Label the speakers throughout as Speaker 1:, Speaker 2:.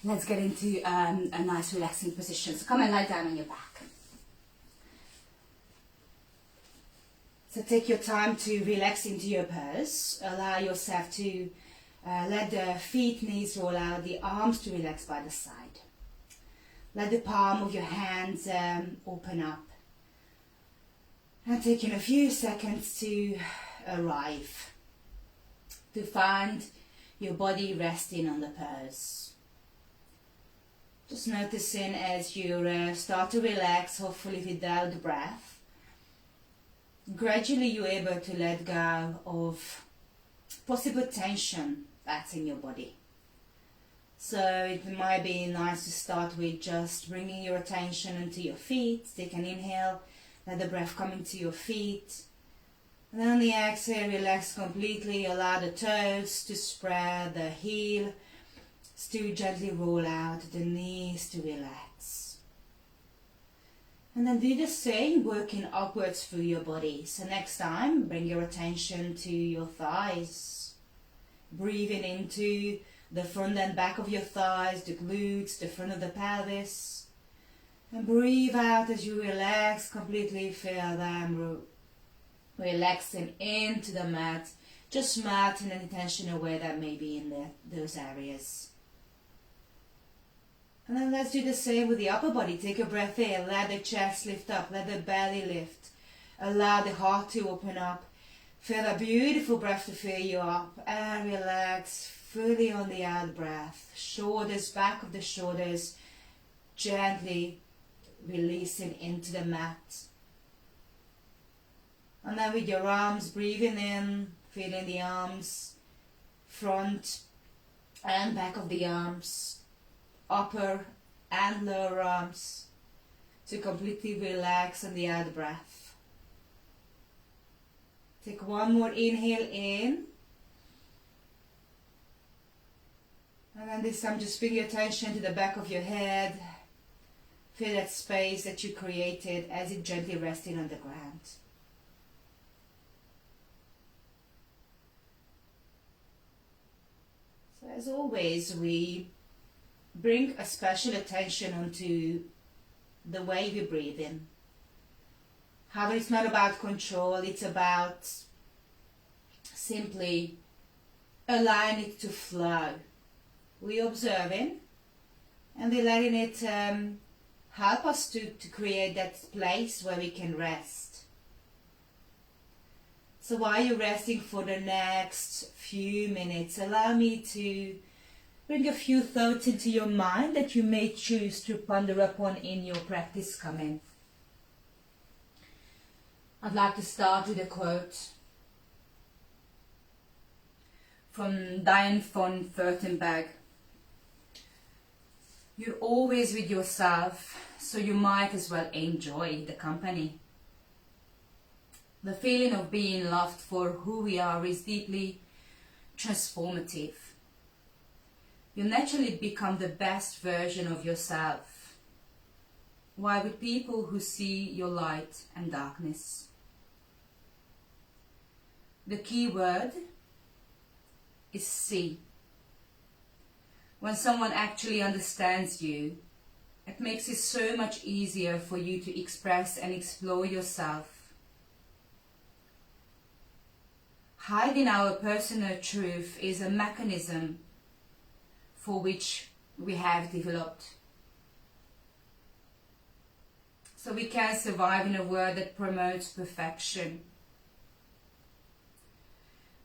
Speaker 1: let's get into a nice relaxing position. So come and lie down on your back. So take your time to relax into your pose. Allow yourself to let the feet, knees roll out, the arms to relax by the side. Let the palm of your hands open up. And taking a few seconds to arrive, to find your body resting on the pose. Just noticing as you start to relax, hopefully without the breath, gradually you're able to let go of possible tension that's in your body. So it might be nice to start with just bringing your attention into your feet. Take an inhale, let the breath come into your feet. And then on the exhale, relax completely. Allow the toes to spread, the heels to gently roll out, the knees to relax. And then do the same, working upwards through your body. So next time, bring your attention to your thighs. Breathing into the front and back of your thighs, the glutes, the front of the pelvis. And breathe out as you relax completely. Feel them relaxing into the mat. Just melting any tension away that may be in those areas. And then let's do the same with the upper body. Take a breath in. Let the chest lift up. Let the belly lift. Allow the heart to open up. Feel a beautiful breath to fill you up. And relax fully on the out breath. Shoulders, back of the shoulders, gently releasing into the mat. And then with your arms, breathing in, feeling the arms, front and back of the arms, upper and lower arms, to completely relax on the out breath. Take one more inhale in. And then this time just bring your attention to the back of your head. Feel that space that you created as it gently resting on the ground. So as always, we bring a special attention onto the way we breathe in. However, it's not about control, it's about simply allowing it to flow. We're observing and we're letting it help us to create that place where we can rest. So while you're resting for the next few minutes, allow me to bring a few thoughts into your mind that you may choose to ponder upon in your practice coming. I'd like to start with a quote from Diane von Furstenberg. You're always with yourself, so you might as well enjoy the company. The feeling of being loved for who we are is deeply transformative. You naturally become the best version of yourself, while with people who see your light and darkness. The key word is see. When someone actually understands you, it makes it so much easier for you to express and explore yourself. Hiding our personal truth is a mechanism for which we have developed. So we can survive in a world that promotes perfection.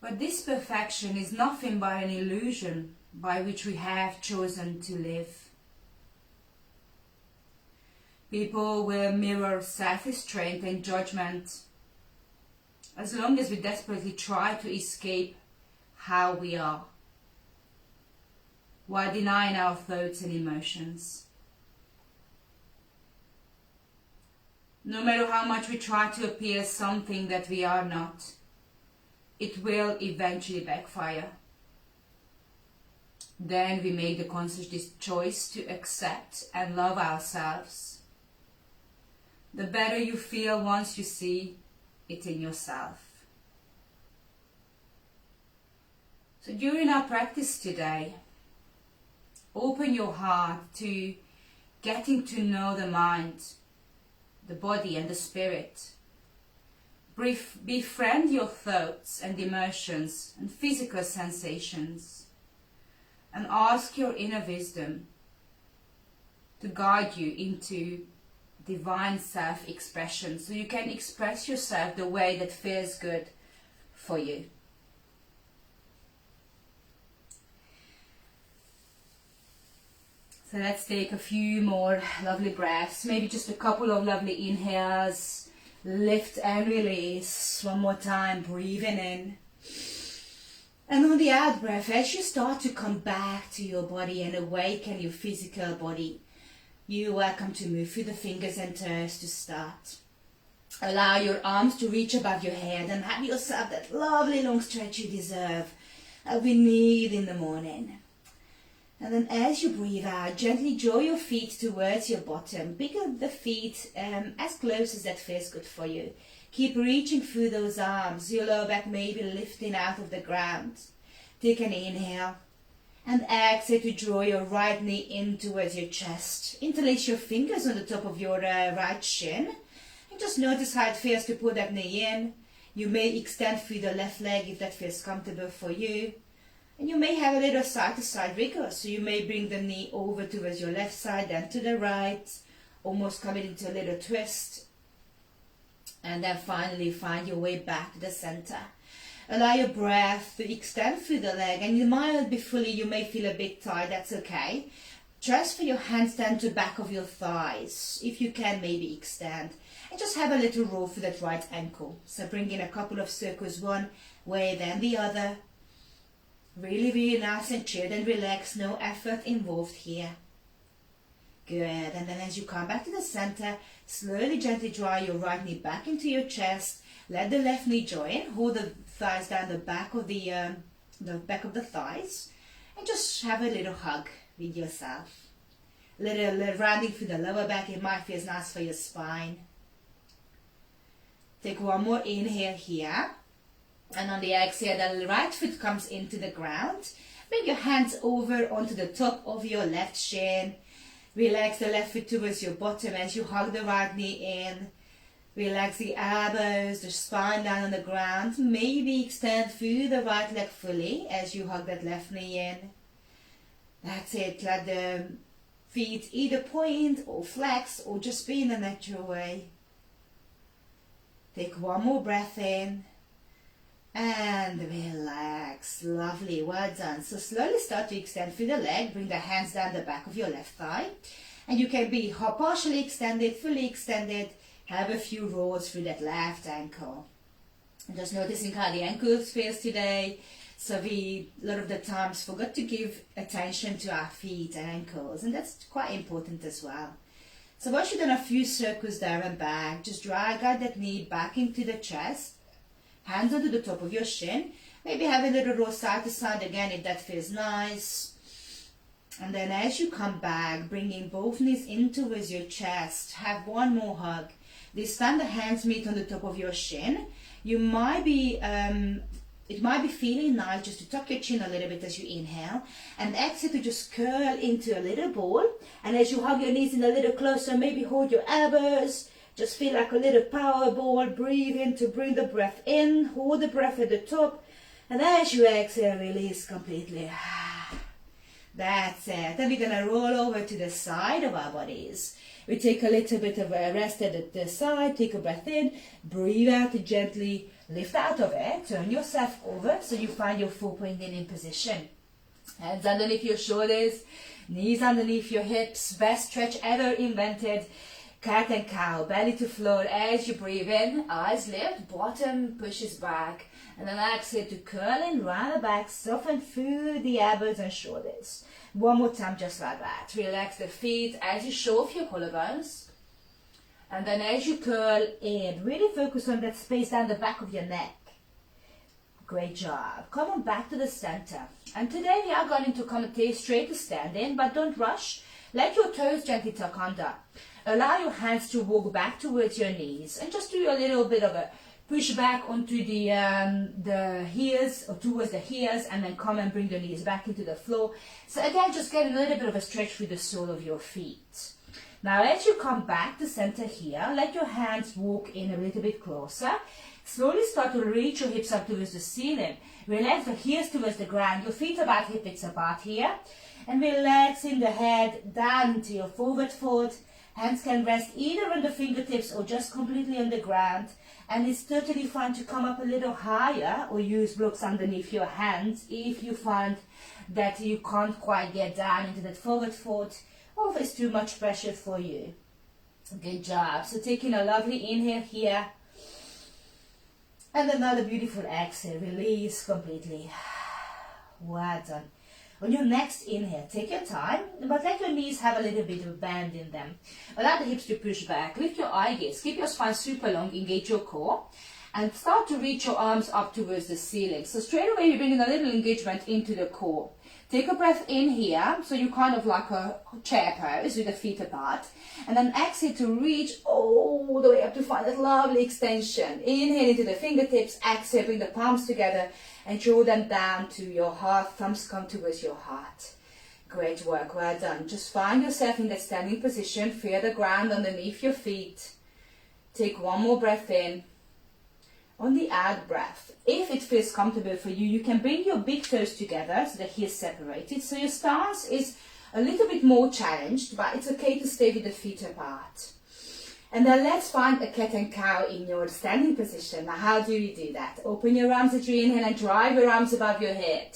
Speaker 1: But this perfection is nothing but an illusion by which we have chosen to live. People will mirror self-restraint and judgment as long as we desperately try to escape how we are, while denying our thoughts and emotions. No matter how much we try to appear something that we are not, it will eventually backfire. Then we make the conscious choice to accept and love ourselves. The better you feel once you see it in yourself. So during our practice today, Open your heart to getting to know the mind, the body and the spirit. Befriend your thoughts and emotions and physical sensations, and ask your inner wisdom to guide you into divine self-expression, so you can express yourself the way that feels good for you. So let's take a few more lovely breaths, maybe just a couple of lovely inhales. Lift and release. One more time, breathing in. And on the out breath, as you start to come back to your body and awaken your physical body, you're welcome to move through the fingers and toes to start. Allow your arms to reach above your head and have yourself that lovely long stretch you deserve, that we need in the morning. And then as you breathe out, gently draw your feet towards your bottom. Pick up the feet as close as that feels good for you. Keep reaching through those arms, your lower back maybe lifting out of the ground. Take an inhale and exhale to draw your right knee in towards your chest. Interlace your fingers on the top of your right shin. And just notice how it feels to pull that knee in. You may extend through the left leg if that feels comfortable for you. And you may have a little side-to-side wriggle, so you may bring the knee over towards your left side, then to the right, almost coming into a little twist. And then finally find your way back to the center. Allow your breath to extend through the leg, and you might not be fully, you may feel a bit tired, that's okay. Transfer your hands down to the back of your thighs. If you can, maybe extend. And just have a little roll for that right ankle. So bring in a couple of circles one way, then the other. Really, really nice and chilled and relaxed, no effort involved here. Good, and then as you come back to the center, slowly, gently draw your right knee back into your chest. Let the left knee join. Hold the thighs down the back of the back of the thighs, and just have a little hug with yourself. Little rounding through the lower back. It might feel nice for your spine. Take one more inhale here. And on the exhale, the right foot comes into the ground. Bring your hands over onto the top of your left shin. Relax the left foot towards your bottom as you hug the right knee in. Relax the elbows, the spine down on the ground. Maybe extend through the right leg fully as you hug that left knee in. That's it. Let the feet either point or flex or just be in a natural way. Take one more breath in. And relax. Lovely, well done. So slowly start to extend through the leg. Bring the hands down the back of your left thigh. And you can be partially extended, fully extended. Have a few rolls through that left ankle. And just noticing how the ankles feels today. So we, a lot of the times, forgot to give attention to our feet and ankles. And that's quite important as well. So once you've done a few circles there and back, just drag out that knee back into the chest. Hands onto the top of your shin. Maybe have a little roll side to side again if that feels nice. And then as you come back, bringing both knees in towards your chest. Have one more hug. This time the hands meet on the top of your shin. You might be, it might be feeling nice just to tuck your chin a little bit as you inhale. And exhale to just curl into a little ball. And as you hug your knees in a little closer, maybe hold your elbows. Just feel like a little power ball. Breathe in to bring the breath in. Hold the breath at the top. And as you exhale, release completely. That's it. Then we're going to roll over to the side of our bodies. We take a little bit of a rest at the side. Take a breath in. Breathe out to gently lift out of it. Turn yourself over so you find your 4-point in position. Hands underneath your shoulders. Knees underneath your hips. Best stretch ever invented. Cat and cow, belly to floor as you breathe in, eyes lift, bottom pushes back, and then exhale to curl in, round the back, soften through the elbows and shoulders. One more time just like that. Relax the feet as you show off your collarbones, and then as you curl in, really focus on that space down the back of your neck. Great job. Come on back to the center. And today we are going to come straight to standing, but don't rush. Let your toes gently tuck under. Allow your hands to walk back towards your knees and just do a little bit of a push back onto the heels or towards the heels, and then come and bring the knees back into the floor. So again, just get a little bit of a stretch through the sole of your feet. Now as you come back to center here, let your hands walk in a little bit closer. Slowly start to reach your hips up towards the ceiling. Relax the heels towards the ground. Your feet are about hip width apart here. And relaxing the head down into your forward fold. Hands can rest either on the fingertips or just completely on the ground. And it's totally fine to come up a little higher or use blocks underneath your hands if you find that you can't quite get down into that forward fold or if it's too much pressure for you. Good job. So taking a lovely inhale here. And another beautiful exhale, release completely. Well done. On your next inhale, take your time, but let your knees have a little bit of bend in them. Allow the hips to push back. Lift your eye gaze. Keep your spine super long. Engage your core. And start to reach your arms up towards the ceiling. So straight away, you're bringing a little engagement into the core. Take a breath in here, so you're kind of like a chair pose with the feet apart. And then exhale to reach all the way up to find that lovely extension. Inhale into the fingertips, exhale, bring the palms together and draw them down to your heart. Thumbs come towards your heart. Great work, well done. Just find yourself in that standing position. Feel the ground underneath your feet. Take one more breath in. On the out breath, if it feels comfortable for you, you can bring your big toes together so the heels separated. So your stance is a little bit more challenged, but it's okay to stay with the feet apart. And then let's find a cat and cow in your standing position. Now, how do you do that? Open your arms as you inhale and drive your arms above your head.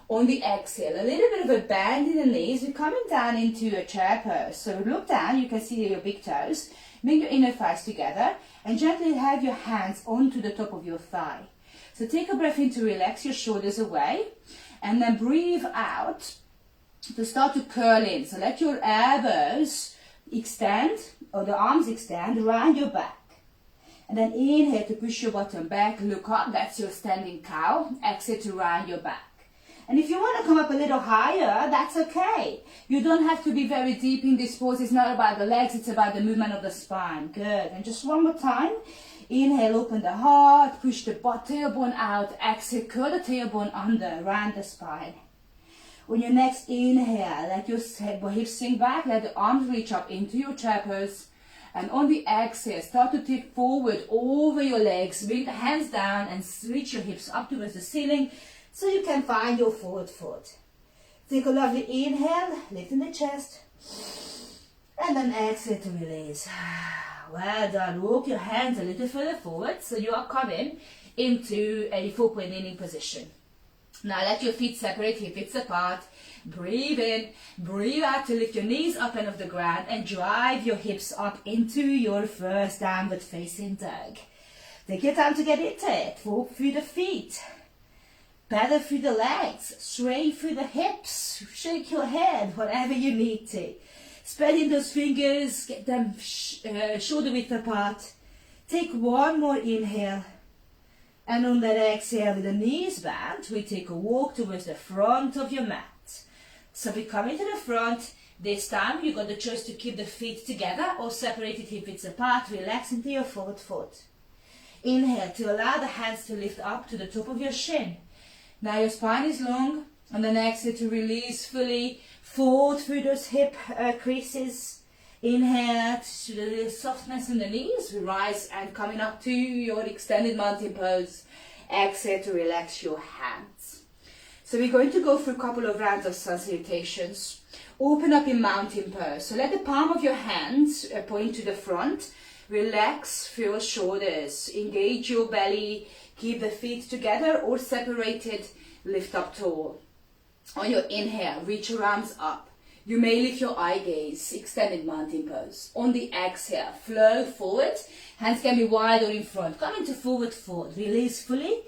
Speaker 1: On the exhale, a little bit of a bend in the knees. We're coming down into a chair pose. So look down, you can see your big toes. Bring your inner thighs together and gently have your hands onto the top of your thigh. So take a breath in to relax your shoulders away and then breathe out to start to curl in. So let your elbows extend or the arms extend around your back. And then inhale to push your bottom back, look up, that's your standing cow. Exhale to round your back. And if you want to come up a little higher, that's okay. You don't have to be very deep in this pose. It's not about the legs, it's about the movement of the spine. Good. And just one more time. Inhale, open the heart, push the tailbone out. Exhale, curl the tailbone under, round the spine. On your next inhale, let your hips sink back, let the arms reach up into your chair pose. And on the exhale, start to tip forward over your legs. Bring the hands down and reach your hips up towards the ceiling, so you can find your forward foot. Take a lovely inhale, lifting the chest, and then exhale to release. Well done. Walk your hands a little further forward, so you are coming into a 4-point kneeling position. Now let your feet separate, hip widths apart. Breathe in, breathe out to lift your knees up and off the ground and drive your hips up into your first downward facing dog. Take your time to get into it. Walk through the feet. Pedal through the legs, sway through the hips, shake your head, whatever you need to. Spreading those fingers, get them shoulder width apart. Take one more inhale. And on that exhale with the knees bent, we take a walk towards the front of your mat. So we come into the front. This time you got the choice to keep the feet together or separated hip widths apart. Relax into your forward foot. Inhale to allow the hands to lift up to the top of your shin. Now your spine is long, and then exhale to release fully, fold through those hip creases. Inhale to the softness in the knees, we rise and coming up to your extended mountain pose. Exhale to relax your hands. So we're going to go through a couple of rounds of sun salutations. Open up in mountain pose. So let the palm of your hands point to the front. Relax through your shoulders. Engage your belly. Keep the feet together or separated, lift up tall. On your inhale, reach your arms up. You may lift your eye gaze, extended mountain pose. On the exhale, flow forward. Hands can be wide or in front. Come into forward fold. Release fully.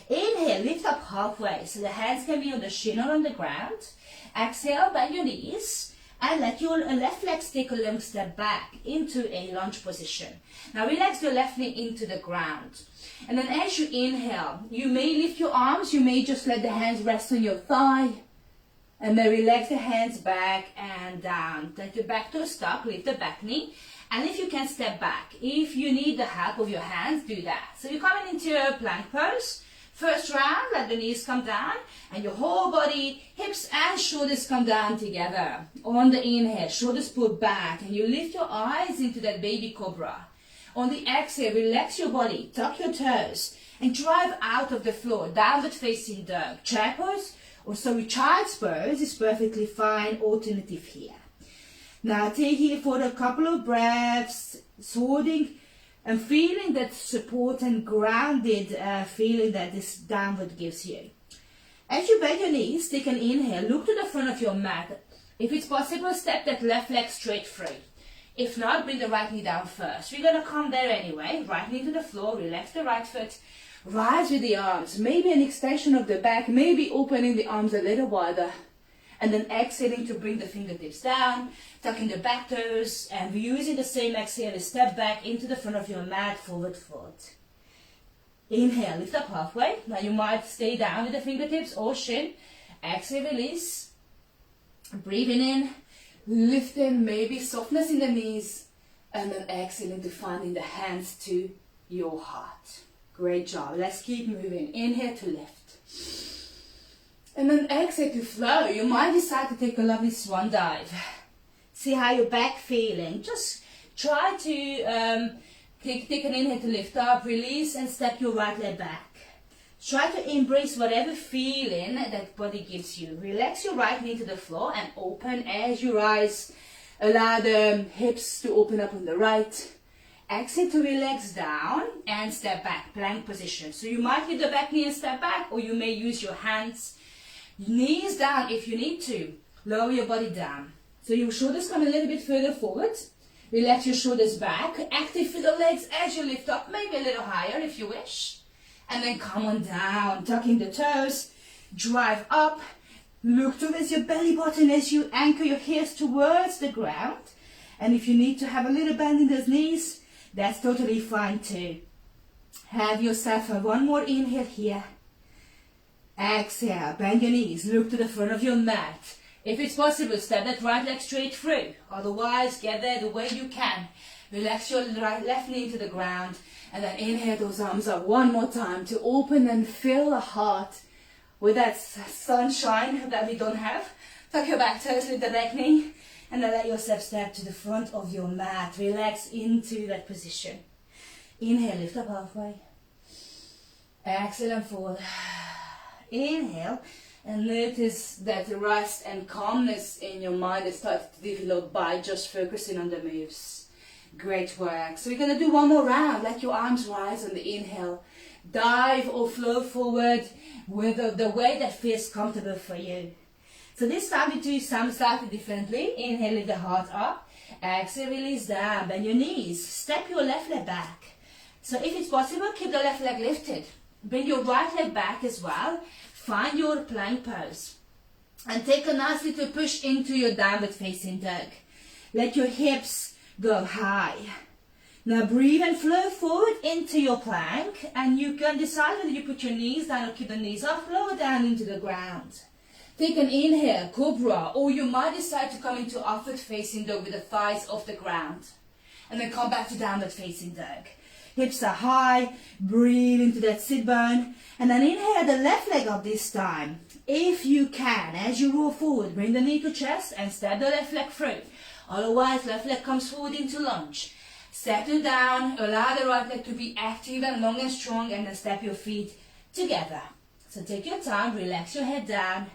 Speaker 1: Inhale, lift up halfway. So the hands can be on the shin or on the ground. Exhale, bend your knees. And let your left leg take a long step back into a lunge position. Now relax your left knee into the ground. And then as you inhale, you may lift your arms, you may just let the hands rest on your thigh. And then relax the hands back and down. Take it back to a stop, lift the back knee. And if you can, step back. If you need the help of your hands, do that. So you're coming into a plank pose. First round, let the knees come down and your whole body, hips and shoulders come down together. On the inhale, shoulders pull back and you lift your eyes into that baby cobra. On the exhale, relax your body, tuck your toes and drive out of the floor, downward facing dog. Chair pose or child's pose is perfectly fine alternative here. Now taking it for a couple of breaths, holding and feeling that support and grounded feeling that this downward gives you. As you bend your knees, take an inhale, look to the front of your mat. If it's possible, step that left leg straight free. If not, bring the right knee down first. We're going to come there anyway. Right knee to the floor, relax the right foot. Rise with the arms, maybe an extension of the back, maybe opening the arms a little wider. And then exhaling to bring the fingertips down, tucking the back toes, and using the same exhale to step back into the front of your mat, forward fold. Inhale, lift up halfway. Now you might stay down with the fingertips or shin. Exhale, release. Breathing in, lifting, maybe softness in the knees, and then exhaling to finding the hands to your heart. Great job. Let's keep moving. Inhale to lift. And then exhale to flow. You might decide to take a lovely swan dive. See how your back feeling. Just try to take an inhale to lift up, release and step your right leg back. Try to embrace whatever feeling that body gives you. Relax your right knee to the floor and open as you rise. Allow the hips to open up on the right. Exhale to relax down and step back, plank position. So you might hit the back knee and step back, or you may use your hands. Knees down if you need to. Lower your body down. So your shoulders come a little bit further forward. Relax your shoulders back. Active with the legs as you lift up, maybe a little higher if you wish. And then come on down, tucking the toes. Drive up. Look towards your belly button as you anchor your hips towards the ground. And if you need to have a little bend in those knees, that's totally fine too. Have yourself one more inhale here. Exhale, bend your knees, look to the front of your mat. If it's possible, step that right leg straight through. Otherwise, get there the way you can. Relax your left knee to the ground. And then inhale those arms up one more time to open and fill the heart with that sunshine that we don't have. Tuck your back toes with the back knee. And then let yourself step to the front of your mat. Relax into that position. Inhale, lift up halfway. Exhale and forward. Inhale and notice that rest and calmness in your mind is starting to develop by just focusing on the moves. Great work. So we're going to do one more round. Let your arms rise on the inhale. Dive or flow forward with the way that feels comfortable for you. So this time we do some slightly differently. Inhale, lift the heart up. Exhale, release down. Bend your knees. Step your left leg back. So if it's possible, keep the left leg lifted. Bring your right leg back as well. Find your plank pose. And take a nice little push into your downward facing dog. Let your hips go high. Now breathe and flow forward into your plank. And you can decide whether you put your knees down or keep the knees up, lower down into the ground. Take an inhale, cobra, or you might decide to come into upward facing dog with the thighs off the ground. And then come back to downward facing dog. Hips are high, breathe into that sit bone. And then inhale the left leg up this time. If you can, as you roll forward, bring the knee to chest and step the left leg through. Otherwise, left leg comes forward into lunge. Settle down, allow the right leg to be active and long and strong, and then step your feet together. So take your time, relax your head down.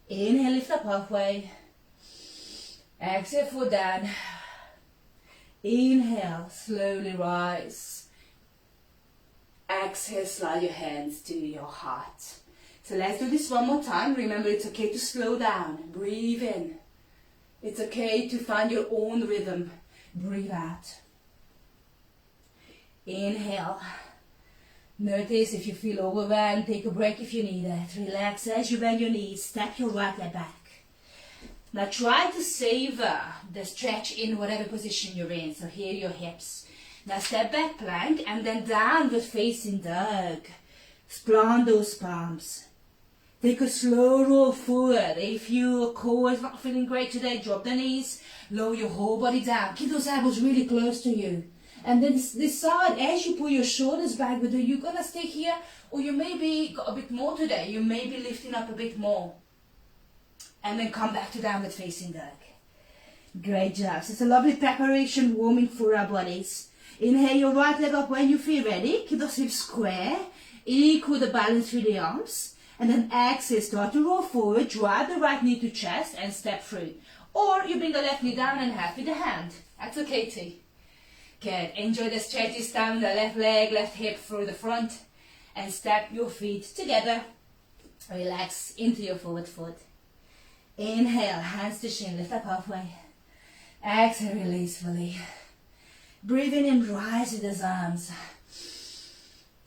Speaker 1: Inhale, lift up halfway. Exhale, foot down. Inhale, slowly rise. Exhale, slide your hands to your heart. So let's do this one more time. Remember, it's okay to slow down. Breathe in. It's okay to find your own rhythm. Breathe out. Inhale. Notice if you feel overwhelmed, take a break if you need it. Relax as you bend your knees. Step your right leg back. Now try to savor the stretch in whatever position you're in. So here your hips. Now step back plank and then downward facing dog. Plant those palms. Take a slow roll forward. If your core is not feeling great today, drop the knees, lower your whole body down. Keep those elbows really close to you. And then decide as you pull your shoulders back, whether you're going to stay here or you maybe got a bit more today. You may be lifting up a bit more. And then come back to downward facing dog. Great job. So it's a lovely preparation, warming for our bodies. Inhale your right leg up when you feel ready. Keep those hips square. Equal the balance through the arms. And then exhale, start to roll forward, drive the right knee to chest and step through. Or you bring the left knee down and half with the hand. That's okay too. Good. Enjoy the stretches down the left leg, left hip through the front. And step your feet together. Relax into your forward foot. Inhale, hands to shin, lift up halfway. Exhale, release fully. Breathe in and rise with those arms.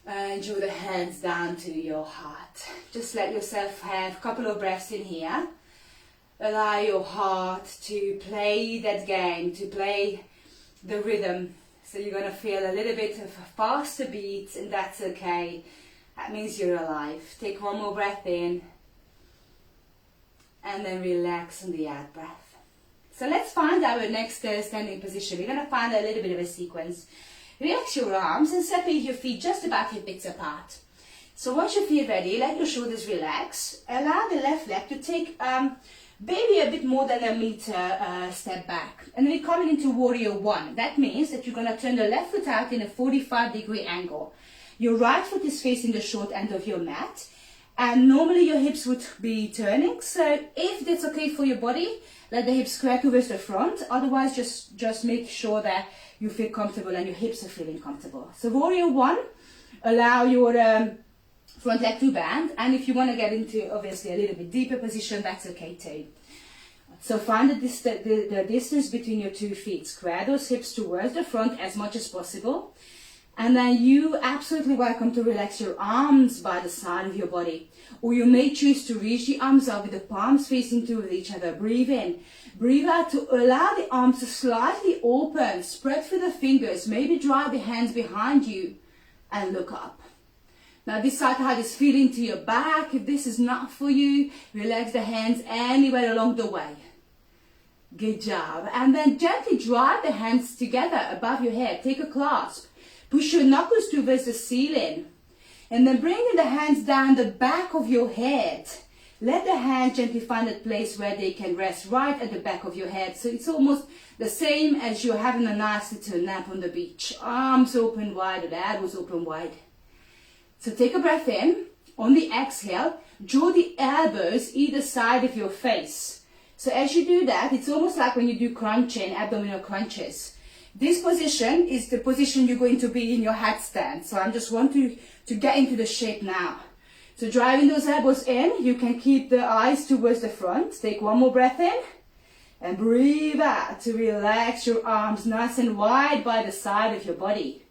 Speaker 1: And draw the hands down to your heart. Just let yourself have a couple of breaths in here. Allow your heart to play that game, to play the rhythm. So you're going to feel a little bit of a faster beat, and that's okay. That means you're alive. Take one more breath in. And then relax on the out breath. So let's find our next standing position. We're going to find a little bit of a sequence. Relax your arms and separate your feet just about hip width apart. So once you feel ready, let your shoulders relax. Allow the left leg to take maybe a bit more than a meter step back. And then you're coming into warrior one. That means that you're going to turn the left foot out in a 45-degree angle. Your right foot is facing the short end of your mat. And normally your hips would be turning. So if that's okay for your body, let the hips square towards the front. Otherwise, just make sure that you feel comfortable and your hips are feeling comfortable. So warrior one, allow your front leg to bend. And if you want to get into, obviously, a little bit deeper position, that's okay too. So find the distance between your 2 feet. Square those hips towards the front as much as possible. And then you absolutely welcome to relax your arms by the side of your body. Or you may choose to reach the arms up with the palms facing towards each other. Breathe in. Breathe out to allow the arms to slightly open. Spread through the fingers. Maybe drive the hands behind you and look up. Now decide how this feels into your back. If this is not for you, relax the hands anywhere along the way. Good job. And then gently drive the hands together above your head. Take a clasp. Push your knuckles towards the ceiling. And then bringing the hands down the back of your head. Let the hands gently find a place where they can rest right at the back of your head. So it's almost the same as you're having a nice little nap on the beach. Arms open wide, the elbows open wide. So take a breath in. On the exhale, draw the elbows either side of your face. So as you do that, it's almost like when you do crunching, abdominal crunches. This position is the position you're going to be in your headstand. So I just want you to get into the shape now. So driving those elbows in, you can keep the eyes towards the front. Take one more breath in and breathe out to relax your arms nice and wide by the side of your body.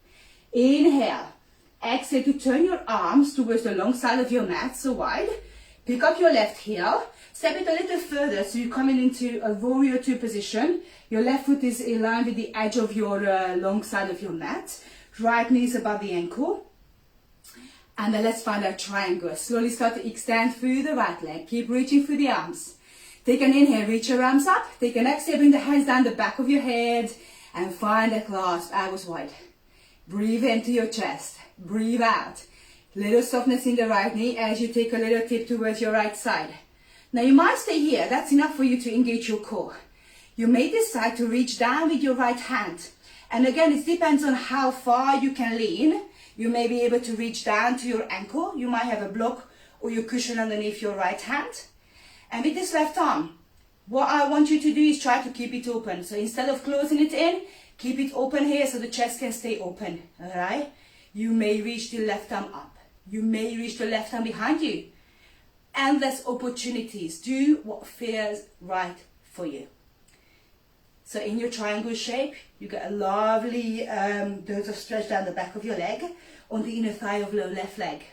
Speaker 1: Inhale. Exhale to turn your arms towards the long side of your mat, so wide. Pick up your left heel. Step it a little further so you're coming into a warrior two position. Your left foot is in line with the edge of your long side of your mat. Right knee is above the ankle. And then let's find our triangle. Slowly start to extend through the right leg. Keep reaching through the arms. Take an inhale, reach your arms up. Take an exhale, bring the hands down the back of your head. And find a clasp, elbows wide. Breathe into your chest. Breathe out. Little softness in the right knee as you take a little tip towards your right side. Now you might stay here. That's enough for you to engage your core. You may decide to reach down with your right hand. And again, it depends on how far you can lean. You may be able to reach down to your ankle. You might have a block or your cushion underneath your right hand. And with this left arm, what I want you to do is try to keep it open. So instead of closing it in, keep it open here so the chest can stay open. All right? You may reach the left arm up. You may reach the left arm behind you. Endless opportunities. Do what feels right for you. So in your triangle shape, you get a lovely dose of stretch down the back of your leg on the inner thigh of the left leg.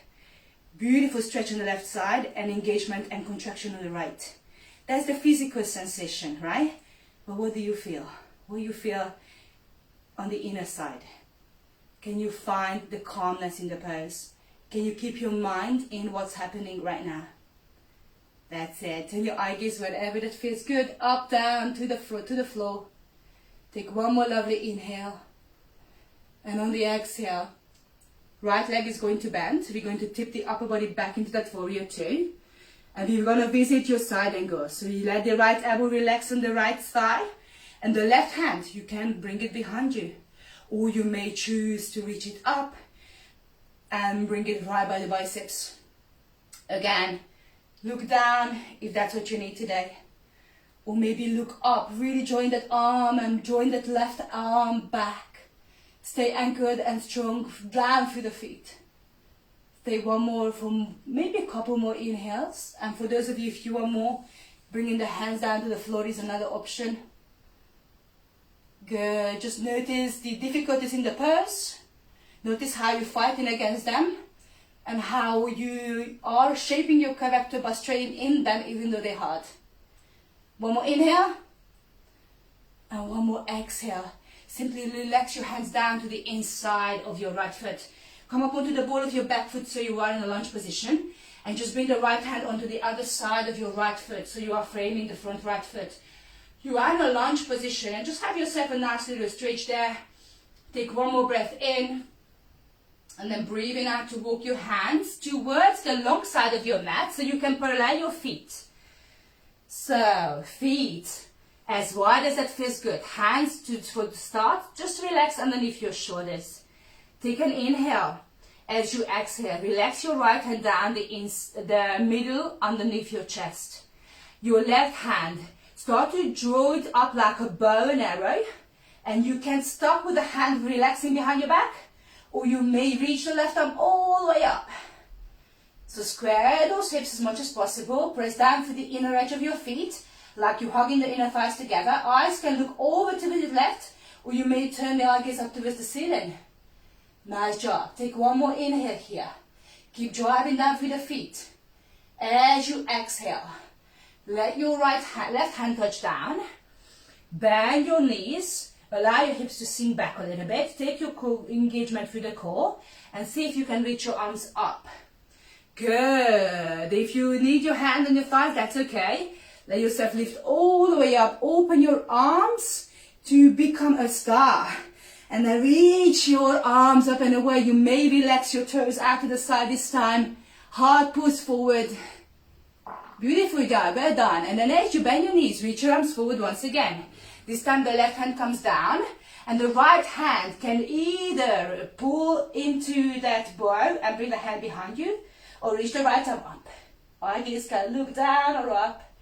Speaker 1: Beautiful stretch on the left side and engagement and contraction on the right. That's the physical sensation, right? But what do you feel? What do you feel on the inner side? Can you find the calmness in the pose? Can you keep your mind in what's happening right now? That's it. Turn your eye gaze wherever that feels good. Up, down, to the floor. Take one more lovely inhale. And on the exhale, right leg is going to bend. We're going to tip the upper body back into that warrior two. And we're going to visit your side angle. So you let the right elbow relax on the right thigh. And the left hand, you can bring it behind you. Or you may choose to reach it up and bring it right by the biceps. Again, look down if that's what you need today. Or maybe look up, really join that arm and join that left arm back. Stay anchored and strong down through the feet. Stay one more for maybe a couple more inhales. And for those of you, if you want more, bringing the hands down to the floor is another option. Good. Just notice the difficulties in the pose. Notice how you're fighting against them and how you are shaping your character by straying in them even though they're hard. One more inhale and one more exhale. Simply relax your hands down to the inside of your right foot. Come up onto the ball of your back foot so you are in a lunge position, and just bring the right hand onto the other side of your right foot so you are framing the front right foot. You are in a lunge position and just have yourself a nice little stretch there. Take one more breath in and then breathing out to walk your hands towards the long side of your mat so you can parallel your feet. So feet as wide as that feels good. Hands for the start. Just relax underneath your shoulders. Take an inhale. As you exhale, relax your right hand down the middle underneath your chest. Your left hand, start to draw it up like a bow and arrow. And you can start with the hand relaxing behind your back. Or you may reach the left arm all the way up. So square those hips as much as possible. Press down to the inner edge of your feet, like you're hugging the inner thighs together. Eyes can look over to the left, or you may turn the eye gaze up towards the ceiling. Nice job. Take one more inhale here. Keep driving down through the feet. As you exhale, let your left hand touch down. Bend your knees. Allow your hips to sink back a little bit. Take your core engagement through the core and see if you can reach your arms up. Good. If you need your hand on your thighs, that's okay. Let yourself lift all the way up. Open your arms to become a star. And then reach your arms up and away. You may relax your toes out to the side this time. Hard push forward. Beautiful job. Well done. And then as you bend your knees, reach your arms forward once again. This time the left hand comes down and the right hand can either pull into that bow and bring the hand behind you or reach the right arm up. Eye gaze can look down or up.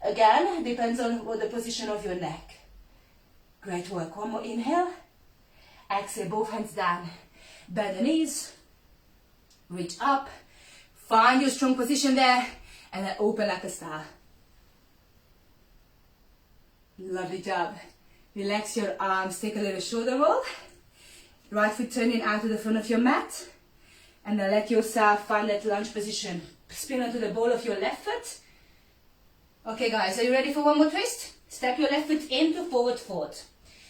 Speaker 1: Again, depends on what the position of your neck. Great work. One more inhale. Exhale, both hands down. Bend the knees. Reach up. Find your strong position there and then open like a star. Lovely job. Relax your arms, take a little shoulder roll. Right foot turning out to the front of your mat. And then let yourself find that lunge position. Spin onto the ball of your left foot. Okay guys, are you ready for one more twist? Step your left foot into forward fold.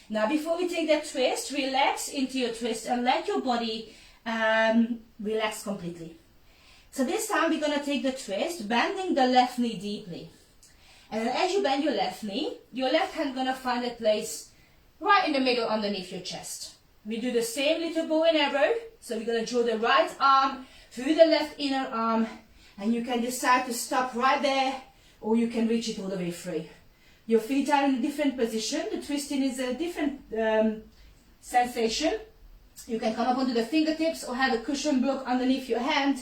Speaker 1: Now before we take that twist, relax into your twist and let your body relax completely. So this time we're going to take the twist, bending the left knee deeply. And then as you bend your left knee, your left hand gonna find a place right in the middle underneath your chest. We do the same little bow and arrow. So we're gonna draw the right arm through the left inner arm, and you can decide to stop right there, or you can reach it all the way through. Your feet are in a different position. The twisting is a different sensation. You can come up onto the fingertips or have a cushion block underneath your hand.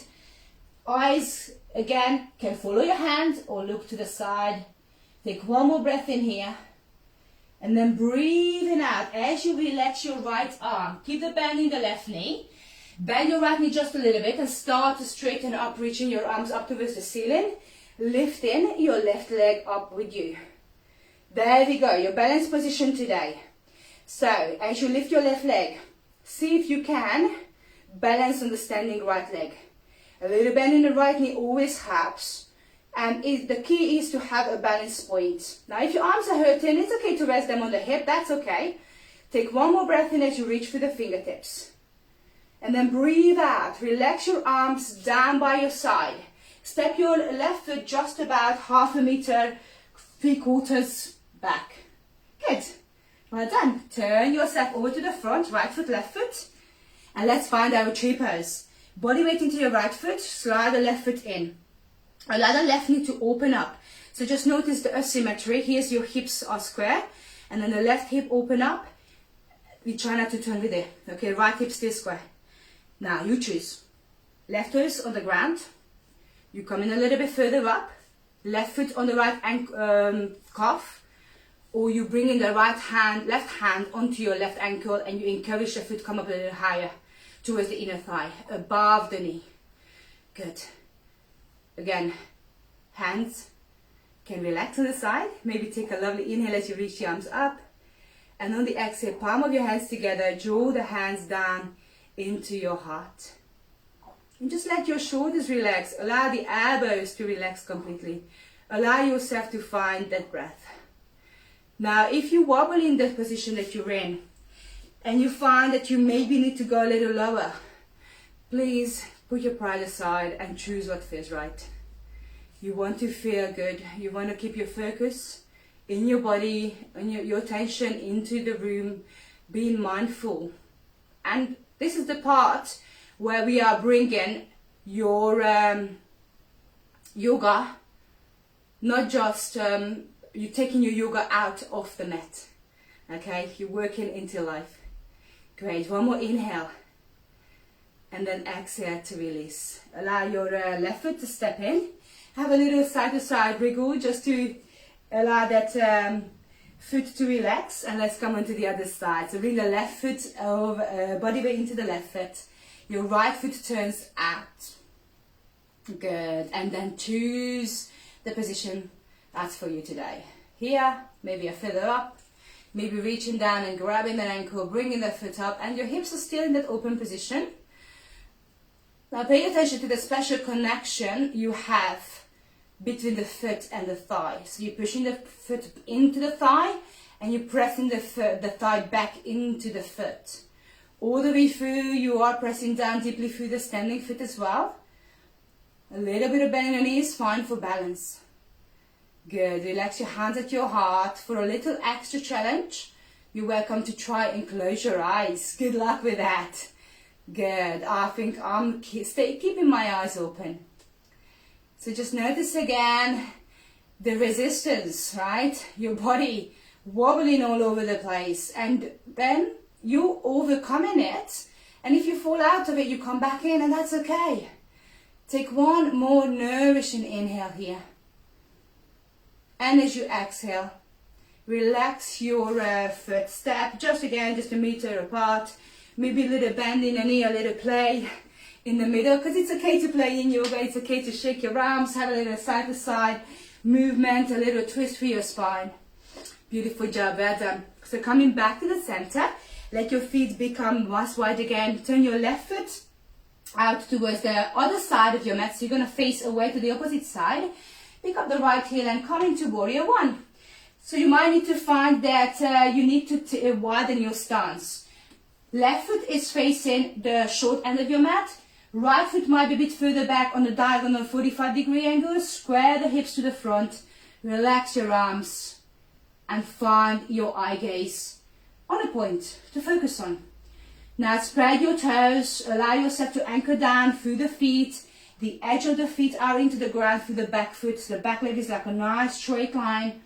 Speaker 1: Eyes, again, can follow your hand or look to the side. Take one more breath in here. And then breathing out as you relax your right arm. Keep the bend in the left knee. Bend your right knee just a little bit and start to straighten up, reaching your arms up towards the ceiling. Lifting your left leg up with you. There we go, your balanced position today. So, as you lift your left leg, see if you can balance on the standing right leg. A little bend in the right knee always helps. And the key is to have a balance point. Now, if your arms are hurting, it's okay to rest them on the hip. That's okay. Take one more breath in as you reach for the fingertips. And then breathe out. Relax your arms down by your side. Step your left foot just about 1/2 meter, 3/4 back. Good. Well done. Turn yourself over to the front, right foot, left foot. And let's find our tree pose. Body weight into your right foot, slide the left foot in. Allow the left knee to open up. So just notice the asymmetry. Here's your hips are square, and then the left hip open up. We try not to turn with it. Okay, right hip still square. Now you choose. Left toes on the ground. You come in a little bit further up. Left foot on the right calf. Or you bring in the left hand onto your left ankle, and you encourage the foot come up a little higher towards the inner thigh, above the knee. Good. Again, hands can relax on the side. Maybe take a lovely inhale as you reach the arms up. And on the exhale, palm of your hands together, draw the hands down into your heart. And just let your shoulders relax. Allow the elbows to relax completely. Allow yourself to find that breath. Now, if you wobble in the position that you're in, and you find that you maybe need to go a little lower, please put your pride aside and choose what feels right. You want to feel good. You want to keep your focus in your body, and your attention into the room, being mindful. And this is the part where we are bringing your yoga, not just you're taking your yoga out of the mat. Okay, you're working into life. Great. One more inhale, and then exhale to release. Allow your left foot to step in. Have a little side to side wriggle just to allow that foot to relax, and let's come onto the other side. So bring the left foot over, body weight into the left foot. Your right foot turns out. Good. And then choose the position that's for you today. Here, maybe a feather up, maybe reaching down and grabbing that ankle, bringing the foot up, and your hips are still in that open position. Now pay attention to the special connection you have between the foot and the thigh. So you're pushing the foot into the thigh, and you're pressing the thigh back into the foot. All the way through, you are pressing down deeply through the standing foot as well. A little bit of bend in the knee is fine for balance. Good. Relax your hands at your heart. For a little extra challenge, you're welcome to try and close your eyes. Good luck with that. Good. I think I'm keeping my eyes open. So just notice again the resistance, right? Your body wobbling all over the place, and then you overcoming it. And if you fall out of it, you come back in, and that's okay. Take one more nourishing inhale here. And as you exhale, relax your foot. Step just a meter apart. Maybe a little bend in the knee, a little play in the middle, because it's okay to play in yoga. It's okay to shake your arms, have a little side to side movement, a little twist for your spine. Beautiful job, well done. So coming back to the center, let your feet become once wide again. Turn your left foot out towards the other side of your mat. So you're going to face away to the opposite side. Pick up the right heel and come into warrior one. So you might need to find that you need to widen your stance. Left foot is facing the short end of your mat. Right foot might be a bit further back on the diagonal 45-degree angle. Square the hips to the front. Relax your arms and find your eye gaze on a point to focus on. Now spread your toes. Allow yourself to anchor down through the feet. The edge of the feet are into the ground through the back foot. So the back leg is like a nice straight line.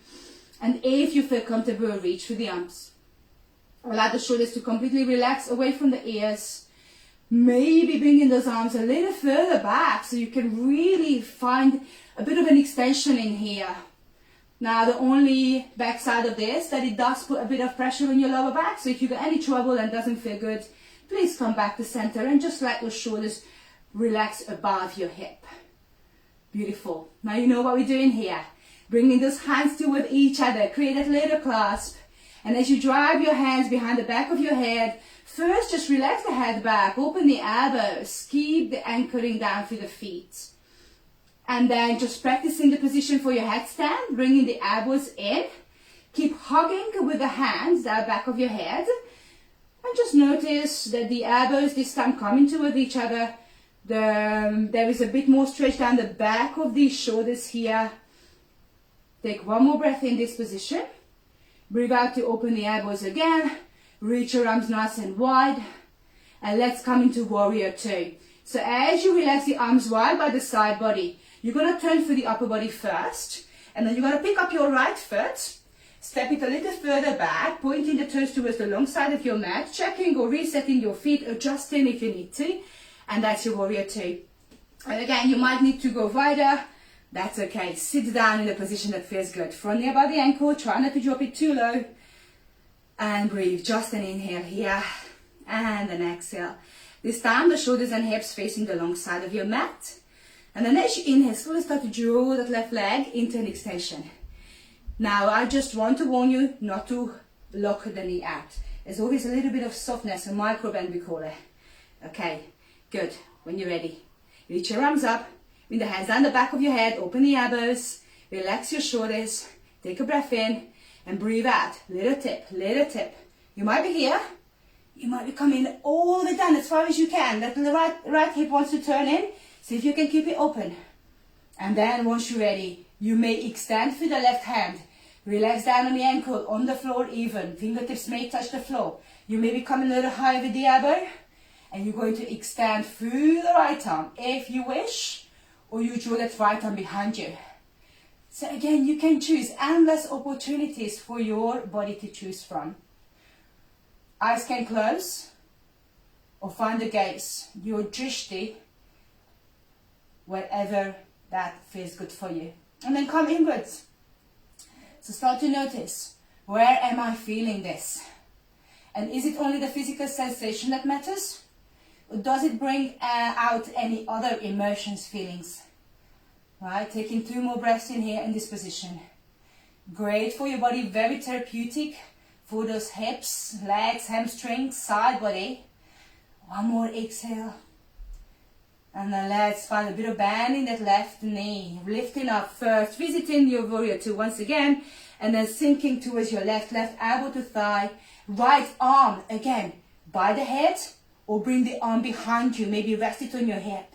Speaker 1: And if you feel comfortable, reach through the arms. Allow the shoulders to completely relax away from the ears. Maybe bringing those arms a little further back so you can really find a bit of an extension in here. Now the only backside of this, that it does put a bit of pressure on your lower back. So if you got any trouble and doesn't feel good, please come back to center and just let your shoulders relax above your hip. Beautiful. Now you know what we're doing here. Bringing those hands toward each other. Create that little clasp. And as you drive your hands behind the back of your head, first just relax the head back. Open the elbows. Keep the anchoring down through the feet. And then just practicing the position for your headstand. Bringing the elbows in. Keep hugging with the hands at the back of your head. And just notice that the elbows this time coming toward each other. There is a bit more stretch down the back of these shoulders here. Take one more breath in this position. Breathe out to open the elbows again. Reach your arms nice and wide. And let's come into warrior two. So as you relax the arms wide by the side body, you're going to turn for the upper body first. And then you're going to pick up your right foot. Step it a little further back, pointing the toes towards the long side of your mat, checking or resetting your feet, adjusting if you need to. And that's your warrior two. And again, you might need to go wider. That's okay. Sit down in a position that feels good. Front knee above the ankle. Try not to drop it too low. And breathe. Just an inhale here. And an exhale. This time, the shoulders and hips facing the long side of your mat. And then as you inhale, slowly start to draw that left leg into an extension. Now, I just want to warn you not to lock the knee out. There's always a little bit of softness, a micro bend we call it. Okay. Good. When you're ready, reach your arms up, bring the hands down the back of your head, open the elbows, relax your shoulders, take a breath in, and breathe out. Little tip, little tip. You might be here, you might be coming all the way down as far as you can. Let the right hip wants to turn in, see if you can keep it open. And then once you're ready, you may extend through the left hand. Relax down on the ankle, on the floor even. Fingertips may touch the floor. You may be coming a little higher with the elbow. And you're going to extend through the right arm if you wish, or you draw that right arm behind you. So again, you can choose endless opportunities for your body to choose from. Eyes can close, or find the gaze, your drishti, wherever that feels good for you. And then come inwards. So start to notice, where am I feeling this? And is it only the physical sensation that matters? Or does it bring out any other emotions, feelings? Right, taking 2 more breaths in here in this position. Great for your body, very therapeutic for those hips, legs, hamstrings, side body. One more exhale. And then let's find a bit of bend in that left knee. Lifting up first, visiting your warrior two once again. And then sinking towards your left elbow to thigh. Right arm, again, by the head. Or bring the arm behind you, maybe rest it on your hip.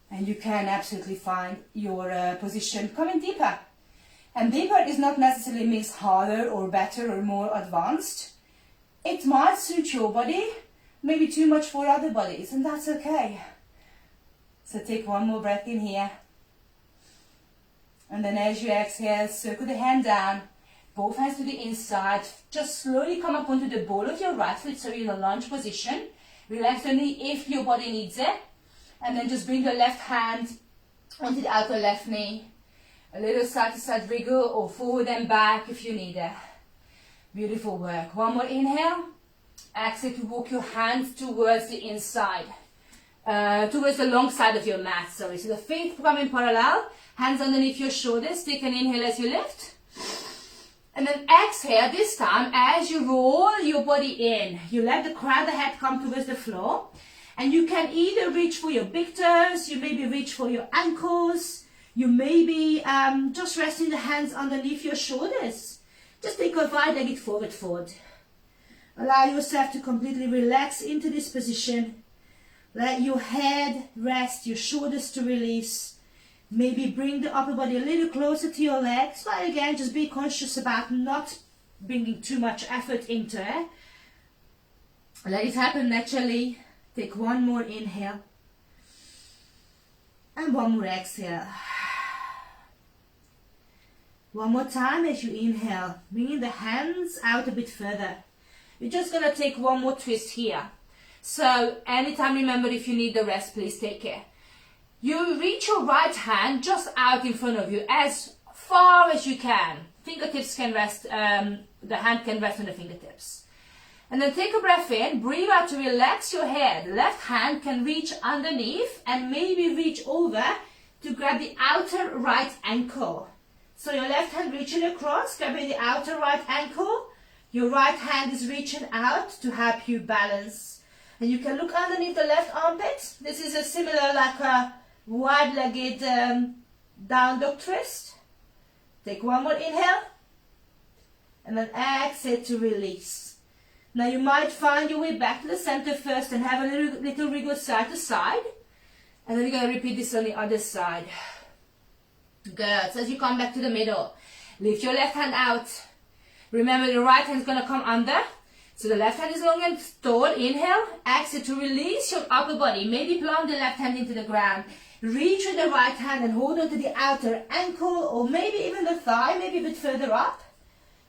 Speaker 1: And you can absolutely find your position coming deeper. And deeper is not necessarily means harder or better or more advanced. It might suit your body, maybe too much for other bodies, and that's okay. So take one more breath in here. And then as you exhale, circle the hand down, both hands to the inside. Just slowly come up onto the ball of your right foot, so you're in a lunge position. Relax the knee if your body needs it. And then just bring the left hand onto the outer left knee. A little side to side wriggle or forward and back if you need it. Beautiful work. One more inhale. Exhale to walk your hands towards the inside. Towards the long side of your mat, sorry. So the feet come in parallel. Hands underneath your shoulders. Take an inhale as you lift. And then exhale this time as you roll your body in. You let the crown of the head come towards the floor. And you can either reach for your big toes, you maybe reach for your ankles, you maybe just resting the hands underneath your shoulders. Just take a wide-legged forward fold. Allow yourself to completely relax into this position. Let your head rest, your shoulders to release. Maybe bring the upper body a little closer to your legs, but again, just be conscious about not bringing too much effort into it. Let it happen naturally. Take one more inhale. And one more exhale. One more time as you inhale, bringing the hands out a bit further. You're just going to take one more twist here. So anytime, remember, if you need the rest, please take it. You reach your right hand just out in front of you as far as you can. Fingertips can rest, the hand can rest on the fingertips. And then take a breath in, breathe out to relax your head. Left hand can reach underneath and maybe reach over to grab the outer right ankle. So your left hand reaching across, grabbing the outer right ankle. Your right hand is reaching out to help you balance. And you can look underneath the left armpit. This is a similar like a wide-legged down dog twist. Take one more inhale. And then exhale to release. Now you might find your way back to the center first and have a little wriggle side to side. And then you're going to repeat this on the other side. Good. So as you come back to the middle, lift your left hand out. Remember, the right hand is going to come under. So the left hand is long and tall. Inhale. Exhale to release your upper body. Maybe plant the left hand into the ground. Reach with the right hand and hold on to the outer ankle or maybe even the thigh, maybe a bit further up.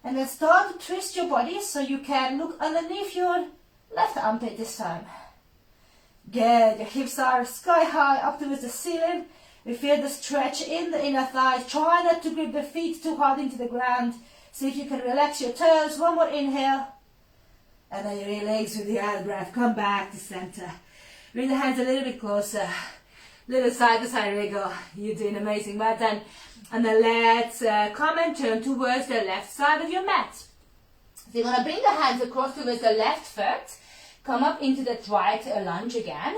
Speaker 1: And then start to twist your body so you can look underneath your left armpit this time. Good. Your hips are sky high up towards the ceiling. We feel the stretch in the inner thighs. Try not to grip the feet too hard into the ground. See if you can relax your toes. One more inhale. And then you relax with the out breath. Come back to center. Bring the hands a little bit closer. Little side to side wriggle. You're doing amazing. Well done. And then let's come and turn towards the left side of your mat. So you're going to bring the hands across towards the left foot. Come up into that right lunge again.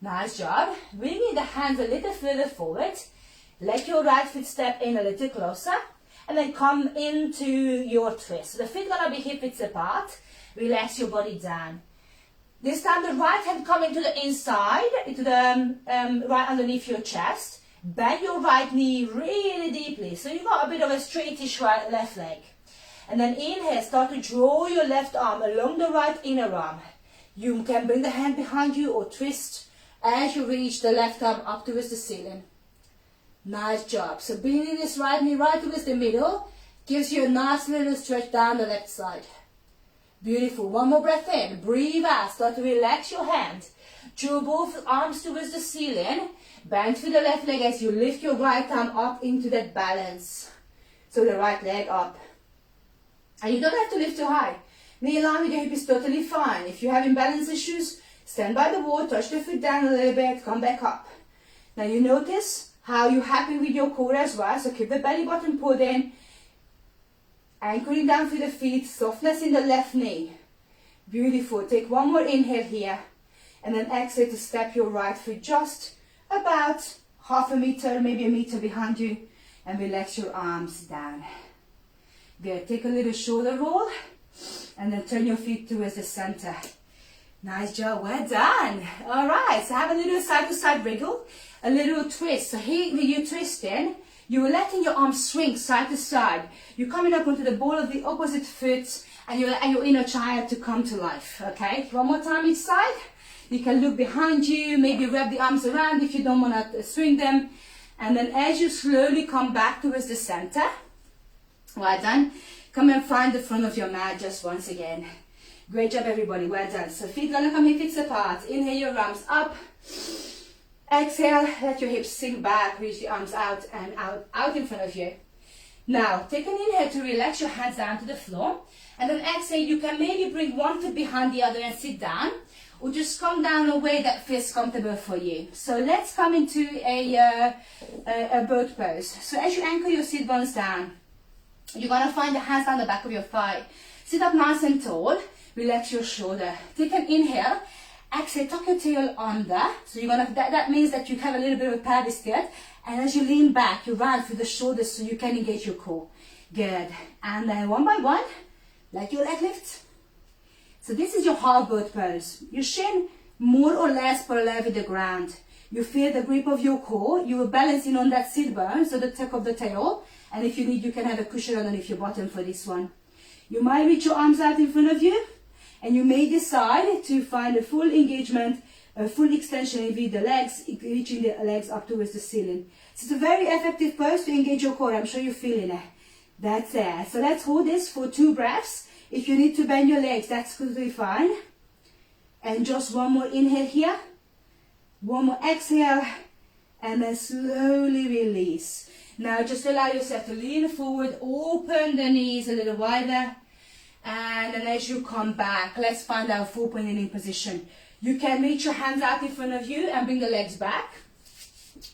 Speaker 1: Nice job. Bringing the hands a little further forward. Let your right foot step in a little closer. And then come into your twist. So the feet are going to be hip width apart. Relax your body down. This time the right hand coming to the inside, into the right underneath your chest. Bend your right knee really deeply. So you got a bit of a straightish right left leg. And then inhale, start to draw your left arm along the right inner arm. You can bring the hand behind you or twist as you reach the left arm up towards the ceiling. Nice job. So bringing this right knee right towards the middle gives you a nice little stretch down the left side. Beautiful. One more breath in. Breathe out. Start to relax your hand. Draw both arms towards the ceiling. Bend through the left leg as you lift your right arm up into that balance. So the right leg up. And you don't have to lift too high. Knee line with your hip is totally fine. If you have imbalance issues, stand by the wall, touch the foot down a little bit, come back up. Now you notice how you're happy with your core as well. So keep the belly button pulled in. Anchoring down through the feet, softness in the left knee. Beautiful. Take one more inhale here. And then exhale to step your right foot just about half a meter, maybe a meter behind you. And relax your arms down. Good. Take a little shoulder roll. And then turn your feet towards the center. Nice job. Well done. All right. So have a little side-to-side wriggle. A little twist. So here when you're twisting, you're letting your arms swing side to side. You're coming up onto the ball of the opposite foot and you're letting your inner child to come to life. Okay? One more time each side. You can look behind you, maybe wrap the arms around if you don't want to swing them. And then as you slowly come back towards the center, well done. Come and find the front of your mat just once again. Great job everybody, well done. So feet gonna come hip width apart. Inhale your arms up. Exhale, let your hips sink back, reach the arms out and out in front of you. Now, take an inhale to relax your hands down to the floor. And then exhale, you can maybe bring one foot behind the other and sit down. Or just come down in a way that feels comfortable for you. So let's come into a boat pose. So as you anchor your sit bones down, you're going to find the hands down the back of your thigh. Sit up nice and tall. Relax your shoulder. Take an inhale. Exhale, tuck your tail under. So you're gonna. That means that you have a little bit of a pelvis tilt. And as you lean back, you round through the shoulders so you can engage your core. Good. And then one by one, let your leg lift. So this is your half boat pose. Your shin more or less parallel with the ground. You feel the grip of your core. You are balancing on that sit bone, so the tuck of the tail. And if you need, you can have a cushion underneath your bottom for this one. You might reach your arms out in front of you. And you may decide to find a full engagement, a full extension with the legs, reaching the legs up towards the ceiling. So it's a very effective pose to engage your core. I'm sure you're feeling it. That's it. So let's hold this for 2 breaths. If you need to bend your legs, that's completely fine. And just one more inhale here. One more exhale. And then slowly release. Now just allow yourself to lean forward, open the knees a little wider. And then as you come back, let's find our full point kneeling position. You can reach your hands out in front of you and bring the legs back.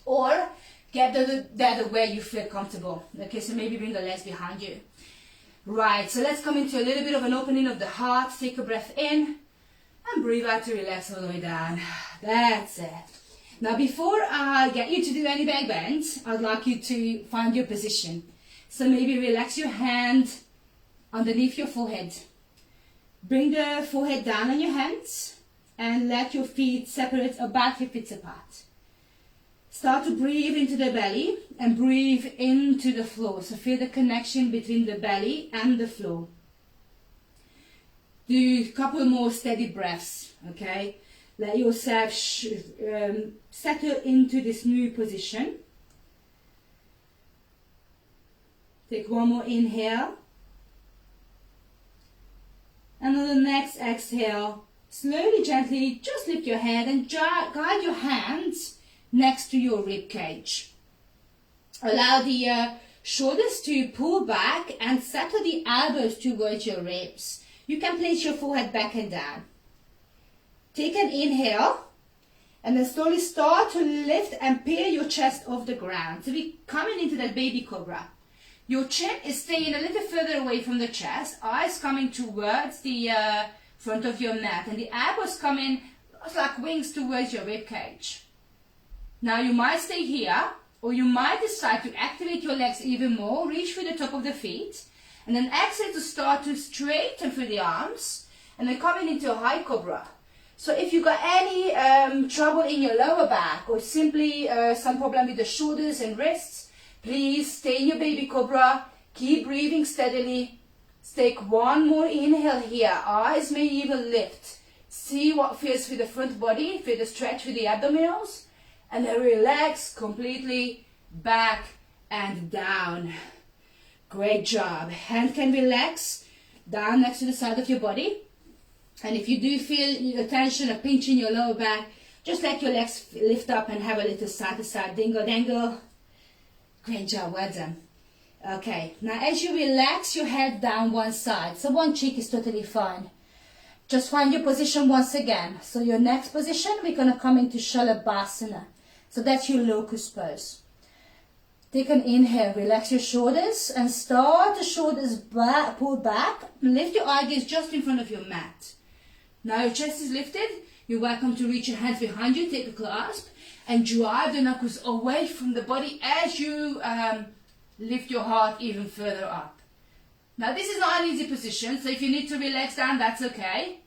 Speaker 1: Or get the other way you feel comfortable. Okay, so maybe bring the legs behind you. Right, so let's come into a little bit of an opening of the heart. Take a breath in. And breathe out to relax all the way down. That's it. Now before I get you to do any back bends, I'd like you to find your position. So maybe relax your hand underneath your forehead. Bring the forehead down on your hands and let your feet separate about hip width apart. Start to breathe into the belly and breathe into the floor. So feel the connection between the belly and the floor. Do a couple more steady breaths, okay? Let yourself settle into this new position. Take one more inhale. And on the next exhale, slowly, gently, just lift your head and guide your hands next to your rib cage. Allow the shoulders to pull back and settle the elbows towards your ribs. You can place your forehead back and down. Take an inhale and then slowly start to lift and peel your chest off the ground. So we're coming into that baby cobra. Your chin is staying a little further away from the chest, eyes coming towards the front of your mat, and the elbows coming like wings towards your rib cage. Now you might stay here, or you might decide to activate your legs even more, reach for the top of the feet, and then exhale to start to straighten through the arms, and then coming into a high cobra. So if you got any trouble in your lower back, or simply some problem with the shoulders and wrists, please stay in your baby cobra, keep breathing steadily. Take one more inhale here, eyes may even lift. See what feels through the front body, feel the stretch through the abdominals, and then relax completely back and down. Great job. Hand can relax down next to the side of your body. And if you do feel the tension or pinch in your lower back, just let your legs lift up and have a little side to side dingle dangle. Great job, well done. Okay, now as you relax your head down one side, so one cheek is totally fine. Just find your position once again. So your next position, we're going to come into Shalabhasana. So that's your locust pose. Take an inhale, relax your shoulders and start the shoulders back, pull back. Lift your eye gaze just in front of your mat. Now your chest is lifted. You're welcome to reach your hands behind you, take a clasp, and drive the knuckles away from the body as you lift your heart even further up. Now this is not an easy position, so if you need to relax down, that's okay.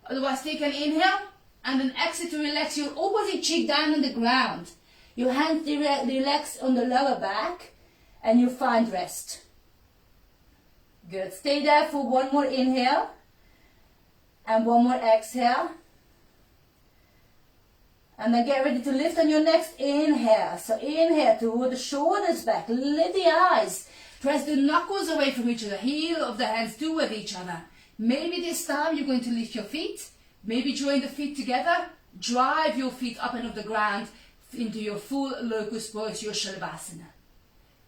Speaker 1: Otherwise, take an inhale and then exhale to relax your opposite cheek down on the ground. Your hands relax on the lower back and you find rest. Good. Stay there for one more inhale and one more exhale. And then get ready to lift on your next inhale. So inhale to hold the shoulders back, lift the eyes, press the knuckles away from each other, heel of the hands toward each other. Maybe this time you're going to lift your feet, maybe join the feet together, drive your feet up and off the ground into your full locust pose, your Shalabhasana.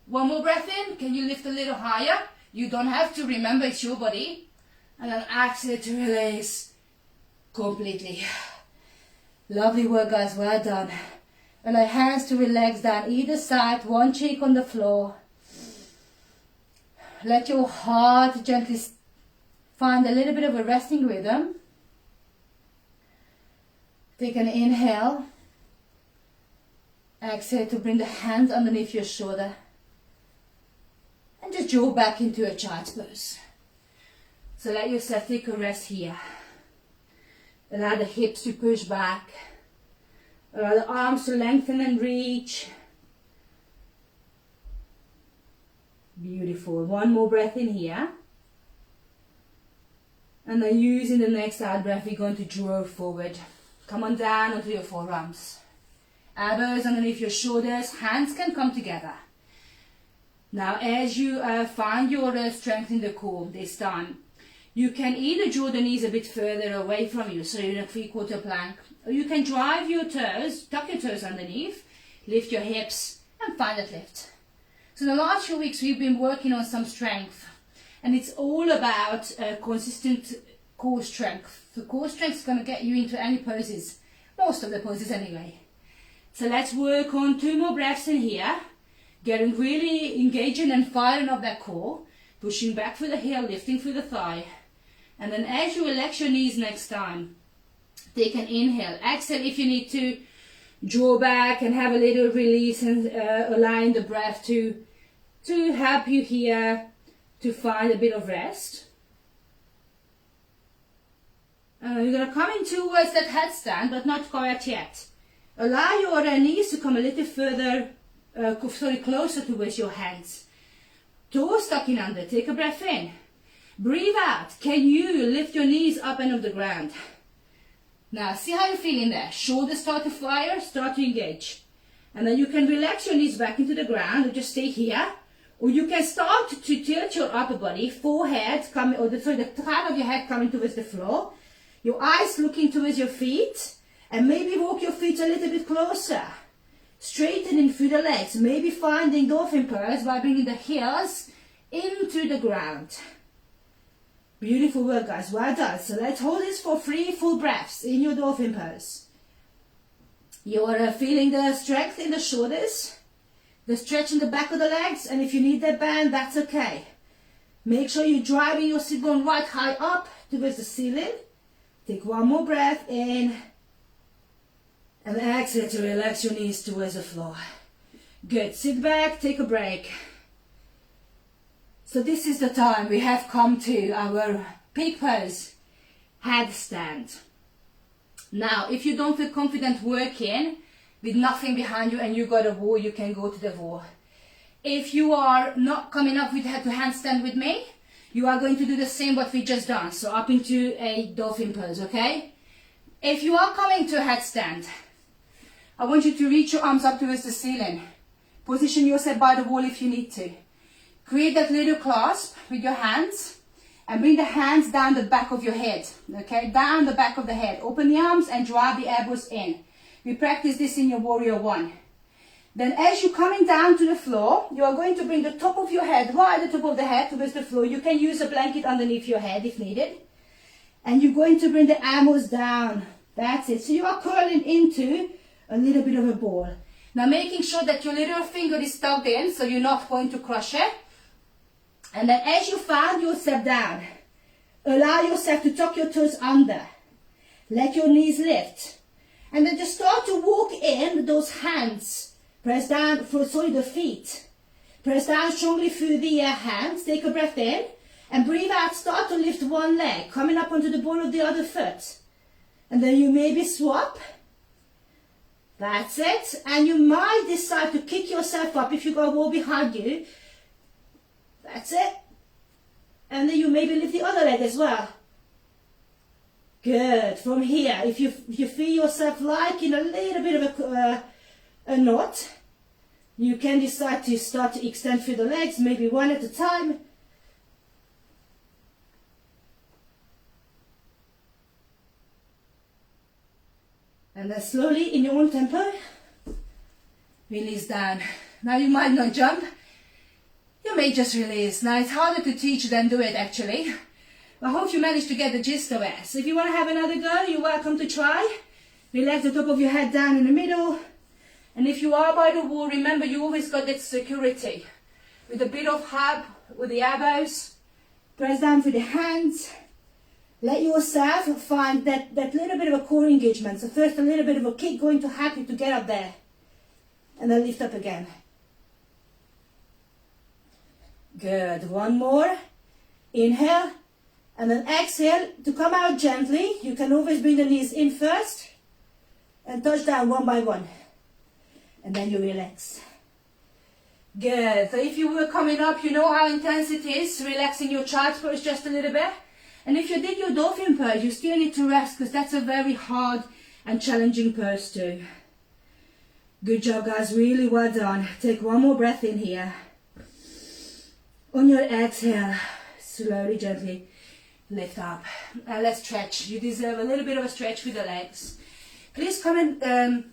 Speaker 1: One more breath in, can you lift a little higher? You don't have to, remember it's your body. And then exhale to release completely. Lovely work guys, well done. And our hands to relax down either side, one cheek on the floor. Let your heart gently find a little bit of a resting rhythm. Take an inhale. Exhale to bring the hands underneath your shoulder. And just draw back into a child's pose. So let yourself take a rest here. Allow the hips to push back. Allow the arms to lengthen and reach. Beautiful. One more breath in here. And then using the next out breath, we're going to draw forward. Come on down onto your forearms. Elbows underneath your shoulders. Hands can come together. Now as you find your strength in the core this time, you can either draw the knees a bit further away from you, so you're in a 3/4 plank, or you can drive your toes, tuck your toes underneath, lift your hips, and find that lift. So in the last few weeks, we've been working on some strength, and it's all about consistent core strength. The core strength is going to get you into any poses, most of the poses anyway. So let's work on 2 more breaths in here, getting really engaging and firing up that core, pushing back through the heel, lifting through the thigh. And then as you relax your knees next time, take an inhale. Exhale if you need to draw back and have a little release, and allowing the breath to help you here to find a bit of rest. You're going to come in towards that headstand, but not quite yet. Allow your knees to come a little further, closer towards your hands. Toes stuck in under. Take a breath in. Breathe out. Can you lift your knees up and off the ground? Now, see how you're feeling there. Shoulders start to fire, start to engage. And then you can relax your knees back into the ground or just stay here. Or you can start to tilt your upper body, forehead coming, or the crown of your head coming towards the floor. Your eyes looking towards your feet. And maybe walk your feet a little bit closer. Straightening through the legs. Maybe finding dolphin pose by bringing the heels into the ground. Beautiful work, guys. Well done. So let's hold this for 3 full breaths in your dolphin pose. You're feeling the strength in the shoulders, the stretch in the back of the legs, and if you need that band, that's okay. Make sure you're driving your sit bone right high up towards the ceiling. Take 1 more breath in, and exhale to relax your knees towards the floor. Good. Sit back, take a break. So this is the time we have come to our peak pose, headstand. Now, if you don't feel confident working with nothing behind you and you got a wall, you can go to the wall. If you are not coming up with head to handstand with me, you are going to do the same what we just done. So up into a dolphin pose, okay? If you are coming to a headstand, I want you to reach your arms up towards the ceiling. Position yourself by the wall if you need to. Create that little clasp with your hands and bring the hands down the back of your head, okay? Down the back of the head. Open the arms and drive the elbows in. We practice this in your warrior 1. Then as you're coming down to the floor, you are going to bring the top of your head, right at the top of the head towards the floor. You can use a blanket underneath your head if needed. And you're going to bring the elbows down. That's it. So you are curling into a little bit of a ball. Now making sure that your little finger is tucked in so you're not going to crush it. And then as you found yourself down, allow yourself to tuck your toes under. Let your knees lift. And then just start to walk in with those hands. Press down through the feet. Press down strongly through the hands. Take a breath in. And breathe out. Start to lift one leg, coming up onto the ball of the other foot. And then you maybe swap. That's it. And you might decide to kick yourself up if you got a wall behind you. That's it. And then you maybe lift the other leg as well. Good. From here, if you feel yourself like in a little bit of a knot, you can decide to start to extend through the legs, maybe one at a time. And then slowly, in your own tempo, release down. Now you might not jump. You may just release. Now it's harder to teach than do it actually. I hope you managed to get the gist of it. So if you want to have another go, you're welcome to try. Relax the top of your head down in the middle. And if you are by the wall, remember you always got that security. With a bit of help with the elbows. Press down with the hands. Let yourself find that little bit of a core engagement. So first a little bit of a kick going to help you to get up there. And then lift up again. Good. One more. Inhale. And then exhale to come out gently. You can always bring the knees in first. And touch down one by one. And then you relax. Good. So if you were coming up, you know how intense it is. Relaxing your child's pose just a little bit. And if you did your dolphin pose, you still need to rest because that's a very hard and challenging pose too. Good job, guys. Really well done. Take one more breath in here. On your exhale, slowly, gently lift up. Now let's stretch. You deserve a little bit of a stretch with the legs. Please come in,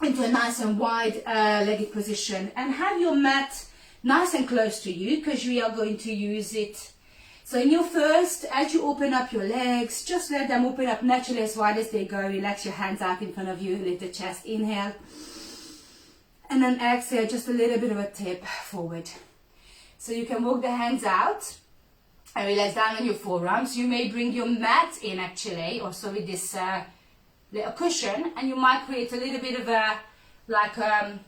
Speaker 1: into a nice and wide legged position and have your mat nice and close to you because we are going to use it. So in your first, as you open up your legs, just let them open up naturally as wide as they go. Relax your hands out in front of you, lift the chest, inhale. And then exhale, just a little bit of a tip forward. So you can walk the hands out and relax down on your forearms. You may bring your mat in actually, also with this little cushion, and you might create a little bit of a, like a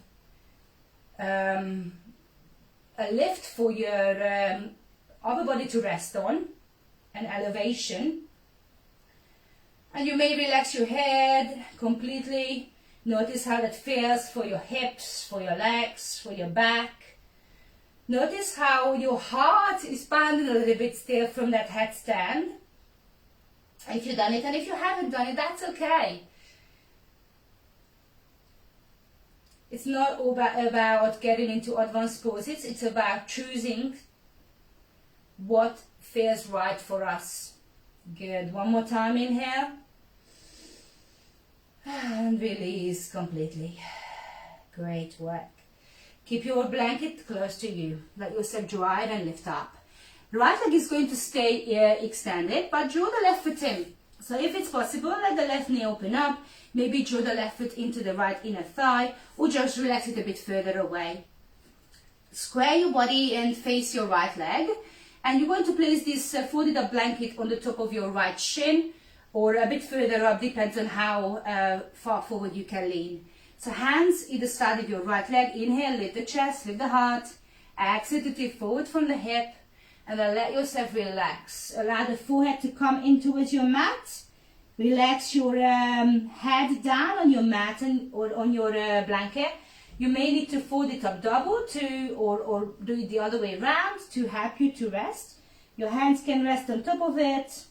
Speaker 1: lift for your upper body to rest on, an elevation. And you may relax your head completely, Notice how that feels for your hips, for your legs, for your back. Notice how your heart is pounding a little bit still from that headstand. If you've done it, and if you haven't done it, that's okay. It's not all about getting into advanced poses, it's about choosing what feels right for us. Good. One more time, inhale. And release completely. Great work. Keep your blanket close to you. Let yourself dry and lift up. The right leg is going to stay extended, but draw the left foot in. So if it's possible, let the left knee open up. Maybe draw the left foot into the right inner thigh, or just relax it a bit further away. Square your body and face your right leg. And you're going to place this folded up blanket on the top of your right shin, or a bit further up, depends on how far forward you can lean. So hands either side of your right leg. Inhale, lift the chest, lift the heart. Exhale to tip forward from the hip. And then let yourself relax. Allow the forehead to come in towards your mat. Relax your head down on your mat or on your blanket. You may need to fold it up double or do it the other way around to help you to rest. Your hands can rest on top of it.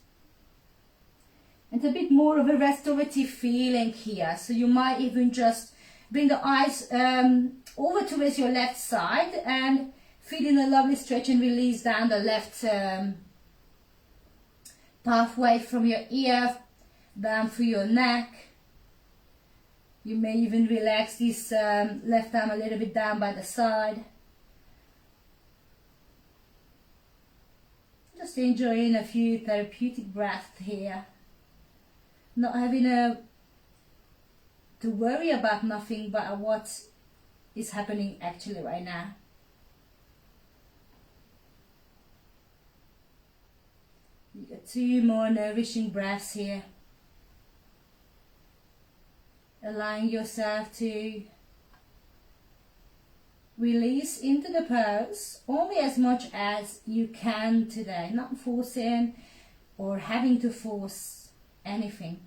Speaker 1: It's a bit more of a restorative feeling here. So you might even just bring the eyes over towards your left side and feel in a lovely stretch and release down the left pathway from your ear down through your neck. You may even relax this left arm a little bit down by the side. Just enjoying a few therapeutic breaths here. Not having to worry about nothing but what is happening actually right now. You got 2 more nourishing breaths here. Allowing yourself to release into the pose only as much as you can today, not forcing or having to force anything.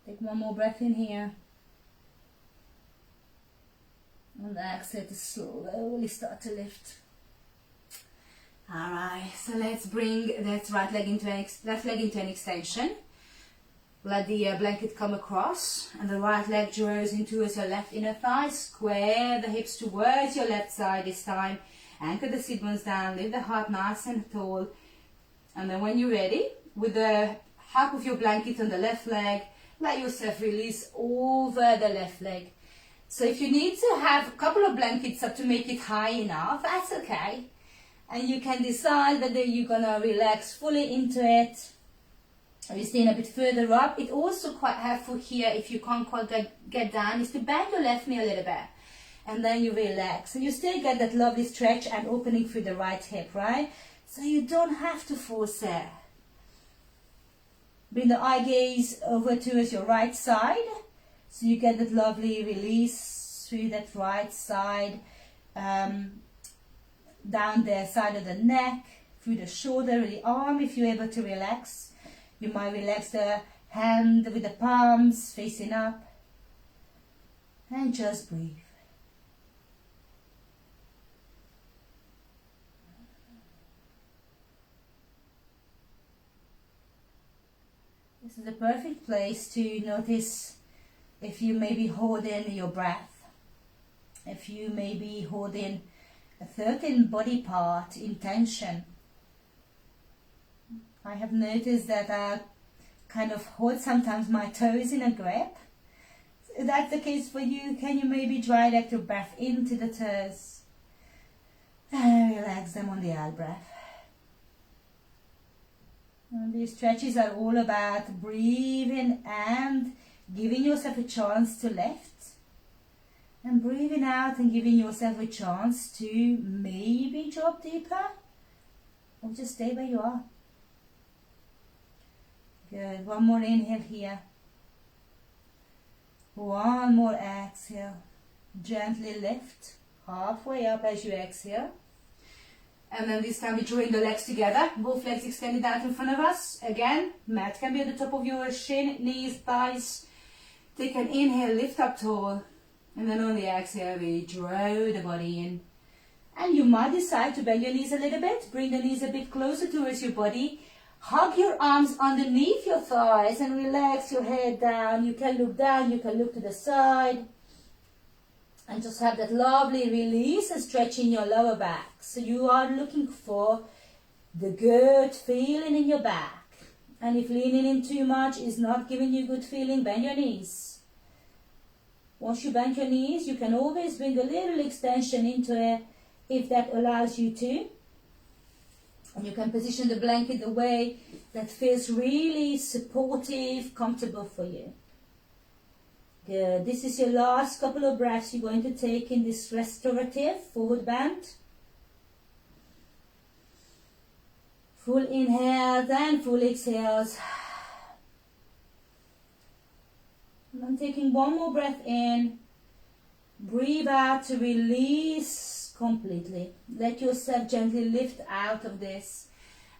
Speaker 1: Take one more breath in here. And exhale to slowly start to lift. Alright, so let's bring that right leg into left leg into an extension. Let the blanket come across and the right leg draws in towards your left inner thigh. Square the hips towards your left side this time. Anchor the sit bones down, lift the heart nice and tall. And then when you're ready, with the help of your blanket on the left leg, let yourself release over the left leg. So if you need to have a couple of blankets up to make it high enough, that's okay. And you can decide whether you're gonna relax fully into it or you're staying a bit further up. It's also quite helpful here, if you can't quite get down, is to bend your left knee a little bit. And then you relax. And you still get that lovely stretch and opening through the right hip, right? So you don't have to force it. Bring the eye gaze over towards your right side. So you get that lovely release through that right side. Down the side of the neck, through the shoulder, the arm, if you're able to relax. You might relax the hand with the palms facing up. And just breathe. This is a perfect place to notice if you may be holding your breath. If you may be holding a certain body part in tension. I have noticed that I kind of hold sometimes my toes in a grip. If that's the case for you, can you maybe direct your breath into the toes and relax them on the out breath. And these stretches are all about breathing and giving yourself a chance to lift. And breathing out and giving yourself a chance to maybe drop deeper or just stay where you are. Good. One more inhale here. One more exhale. Gently lift halfway up as you exhale. And then this time we join the legs together, both legs extended out in front of us. Again, mat can be at the top of your shin, knees, thighs. Take an inhale, lift up tall. And then on the exhale, we draw the body in. And you might decide to bend your knees a little bit. Bring the knees a bit closer towards your body. Hug your arms underneath your thighs and relax your head down. You can look down, you can look to the side. And just have that lovely release and stretch in your lower back. So you are looking for the good feeling in your back. And if leaning in too much is not giving you good feeling, bend your knees. Once you bend your knees, you can always bring a little extension into it if that allows you to. And you can position the blanket the way that feels really supportive, comfortable for you. Good. This is your last couple of breaths you're going to take in this restorative forward bend. Full inhales and full exhales. And I'm taking one more breath in. Breathe out to release completely. Let yourself gently lift out of this.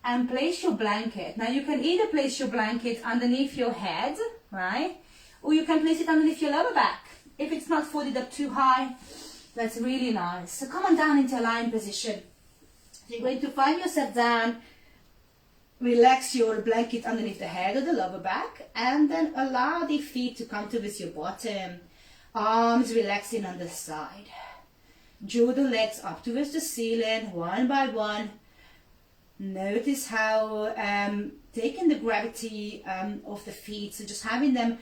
Speaker 1: And place your blanket. Now you can either place your blanket underneath your head, right? Or you can place it underneath your lower back. If it's not folded up too high, that's really nice. So come on down into a lying position. You're going to find yourself down. Relax your blanket underneath the head or the lower back. And then allow the feet to come towards your bottom. Arms relaxing on the side. Draw the legs up towards the ceiling, one by one. Notice how taking the gravity of the feet, so just having them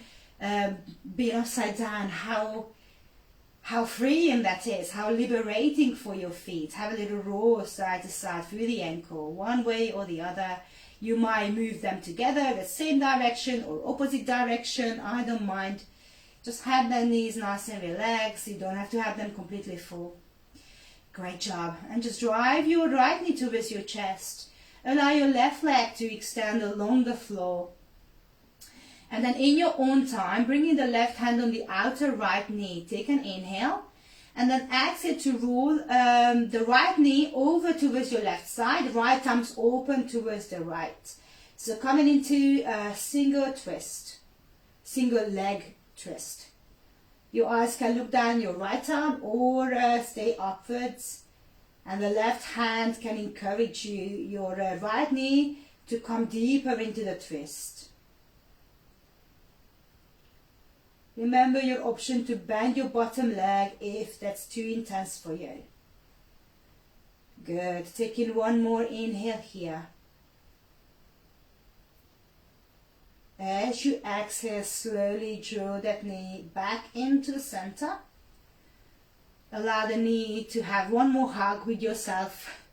Speaker 1: being upside down, how freeing that is, how liberating for your feet. Have a little roll side to side through the ankle, one way or the other. You might move them together, the same direction or opposite direction, I don't mind. Just have the knees nice and relaxed. You don't have to have them completely full. Great job. And just drive your right knee towards your chest. Allow your left leg to extend along the floor. And then in your own time, bringing the left hand on the outer right knee. Take an inhale. And then exhale to roll the right knee over towards your left side. Right arms open towards the right. So coming into a single twist. Single leg twist. Your eyes can look down your right arm or stay upwards. And the left hand can encourage your right knee to come deeper into the twist. Remember your option to bend your bottom leg if that's too intense for you. Good. Taking one more inhale here. As you exhale, slowly draw that knee back into the center. Allow the knee to have one more hug with yourself.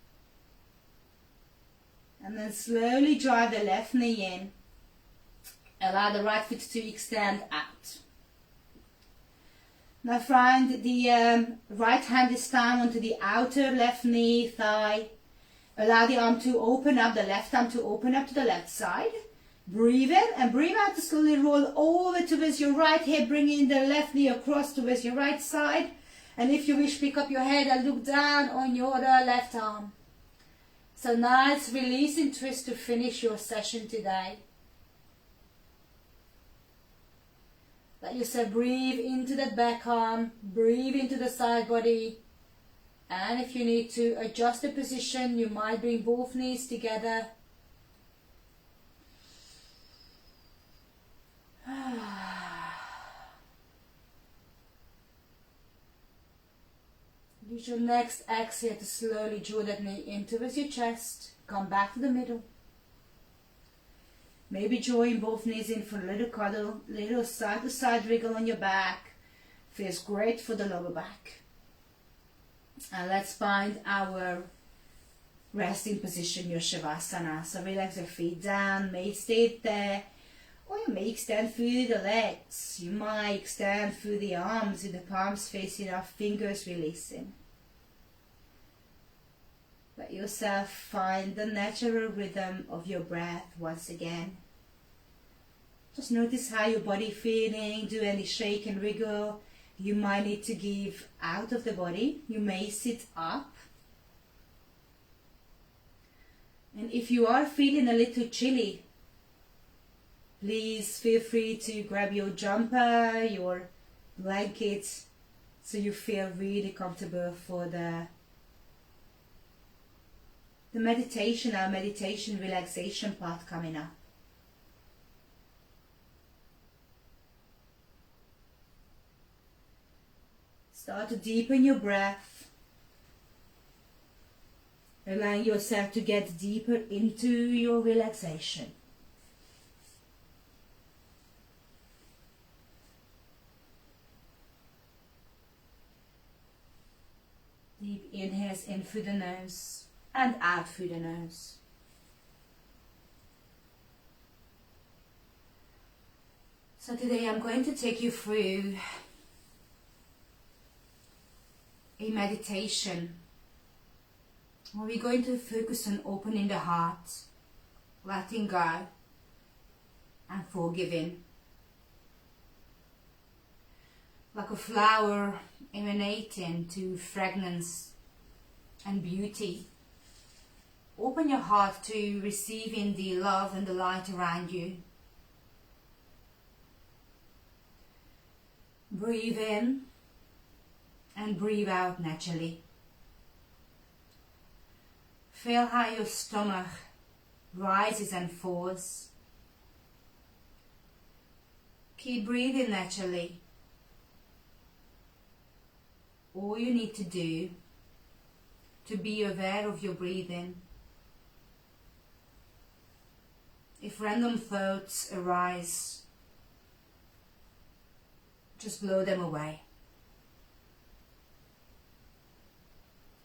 Speaker 1: And then slowly drive the left knee in. Allow the right foot to extend out. Now find the right hand this time onto the outer left knee, thigh. Allow the arm to open up, the left arm to open up to the left side. Breathe in and breathe out to slowly roll over towards your right hip, bringing the left knee across towards your right side. And if you wish, pick up your head and look down on your left arm. So nice releasing twist to finish your session today. Let yourself breathe into that back arm, breathe into the side body. And if you need to adjust the position, you might bring both knees together. Use your next exhale to slowly draw that knee in towards your chest. Come back to the middle. Maybe drawing both knees in for a little cuddle, little side to side wriggle on your back. Feels great for the lower back. And let's find our resting position, your Shavasana. So relax your feet down, may stay there, or you may extend through the legs. You might extend through the arms with the palms facing up, fingers releasing. Let yourself find the natural rhythm of your breath once again. Just notice how your body feeling, do any shake and wriggle you might need to give out of the body. You may sit up. And if you are feeling a little chilly, please feel free to grab your jumper, your blanket, so you feel really comfortable for the meditation, our meditation relaxation part coming up. Start to deepen your breath, allowing yourself to get deeper into your relaxation. Deep inhales in through the nose and out through the nose. So today I'm going to take you through a meditation where we're going to focus on opening the heart, letting go, and forgiving. Like a flower emanating to fragrance and beauty. Open your heart to receiving the love and the light around you. Breathe in and breathe out naturally. Feel how your stomach rises and falls. Keep breathing naturally. All you need to do to be aware of your breathing. If random thoughts arise, just blow them away.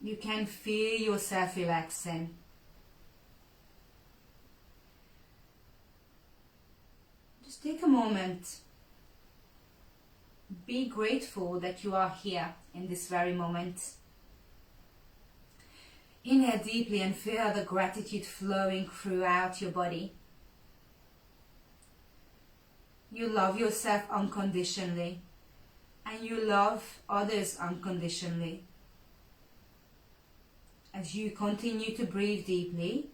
Speaker 1: You can feel yourself relaxing. Just take a moment. Be grateful that you are here in this very moment. Inhale deeply and feel the gratitude flowing throughout your body. You love yourself unconditionally, and you love others unconditionally. As you continue to breathe deeply,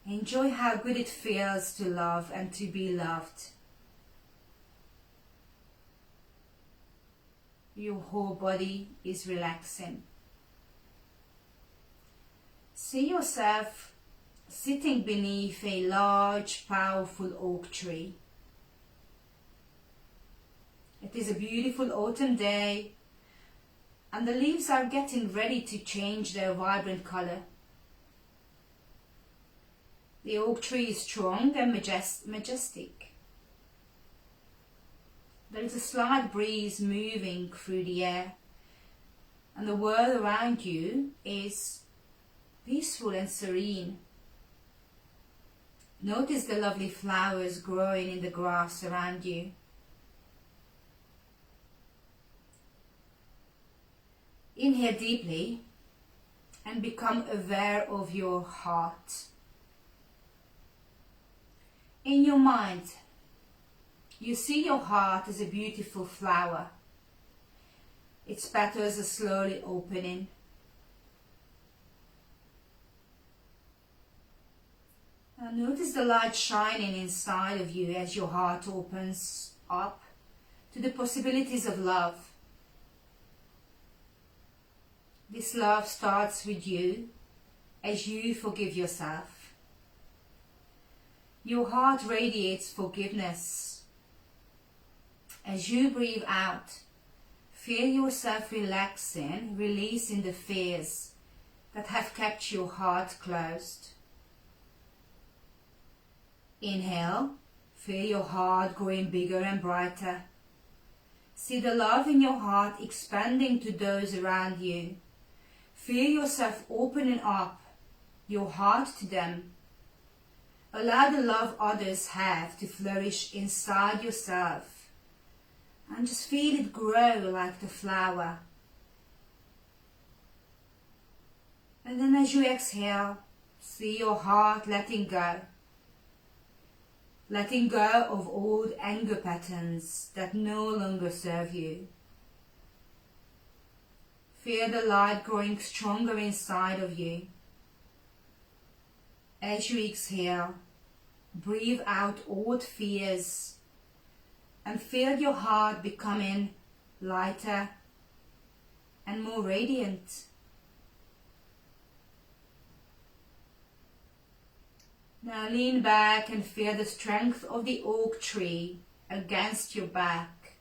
Speaker 1: enjoy how good it feels to love and to be loved. Your whole body is relaxing. See yourself sitting beneath a large, powerful oak tree. It is a beautiful autumn day, and the leaves are getting ready to change their vibrant color. The oak tree is strong and majestic. There is a slight breeze moving through the air, and the world around you is peaceful and serene. Notice the lovely flowers growing in the grass around you. Inhale deeply and become aware of your heart. In your mind, you see your heart as a beautiful flower. Its petals are slowly opening. Now notice the light shining inside of you as your heart opens up to the possibilities of love. This love starts with you as you forgive yourself. Your heart radiates forgiveness. As you breathe out, feel yourself relaxing, releasing the fears that have kept your heart closed. Inhale, feel your heart growing bigger and brighter. See the love in your heart expanding to those around you. Feel yourself opening up your heart to them. Allow the love others have to flourish inside yourself. And just feel it grow like the flower. And then as you exhale, see your heart letting go. Letting go of old anger patterns that no longer serve you. Feel the light growing stronger inside of you. As you exhale, breathe out old fears and feel your heart becoming lighter and more radiant. Now lean back and feel the strength of the oak tree against your back.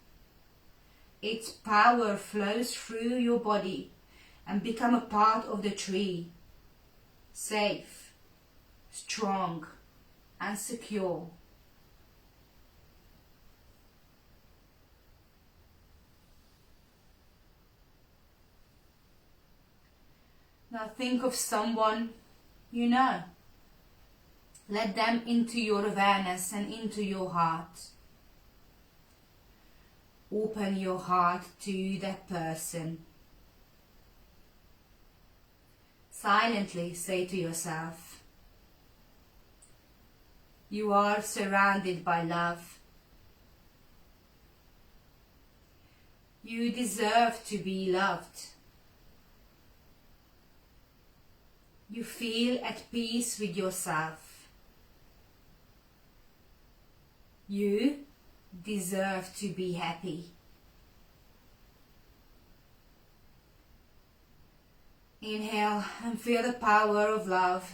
Speaker 1: Its power flows through your body and become a part of the tree, safe, strong, and secure. Now think of someone you know. Let them into your awareness and into your heart. Open your heart to that person. Silently say to yourself, you are surrounded by love. You deserve to be loved. You feel at peace with yourself. You deserve to be happy. Inhale and feel the power of love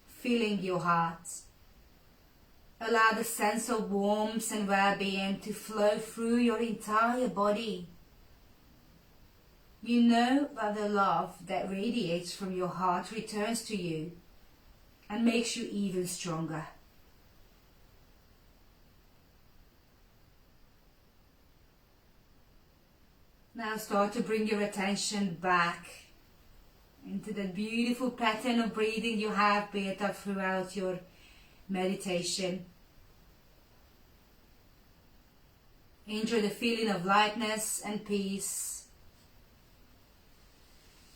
Speaker 1: filling your heart. Allow the sense of warmth and well-being to flow through your entire body. You know that the love that radiates from your heart returns to you and makes you even stronger. Now start to bring your attention back into the beautiful pattern of breathing you have built up throughout your meditation. Enjoy the feeling of lightness and peace.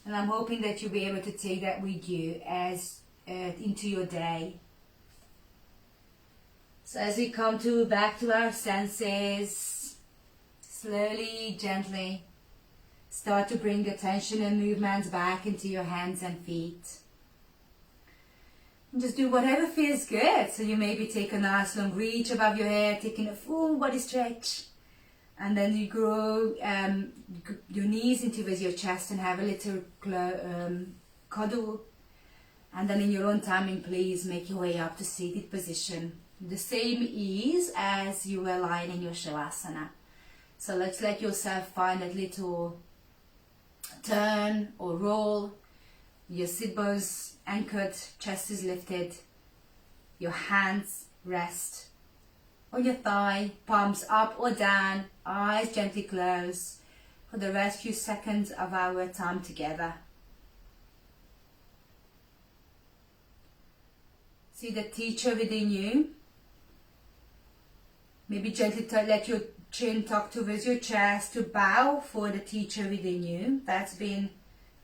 Speaker 1: And I'm hoping that you'll be able to take that with you as into your day. So as we come back to our senses, slowly, gently, start to bring attention and movements back into your hands and feet. And just do whatever feels good. So you maybe take a nice long reach above your head, taking a full body stretch. And then you grow your knees into with your chest and have a little cuddle. And then in your own timing, please make your way up to seated position. The same ease as you were lying in your Shavasana. So let's let yourself find that little turn or roll. Your sit bones anchored, chest is lifted. Your hands rest on your thigh, palms up or down, eyes gently closed for the last few seconds of our time together. See the teacher within you. Maybe gently let your chin tuck towards your chest to bow for the teacher within you that's been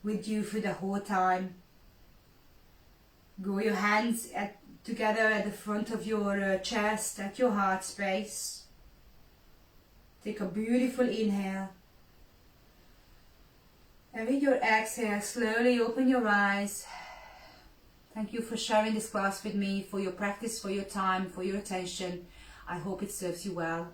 Speaker 1: with you for the whole time. Grow your hands together at the front of your chest, at your heart space. Take a beautiful inhale. And with your exhale, slowly open your eyes. Thank you for sharing this class with me, for your practice, for your time, for your attention. I hope it serves you well.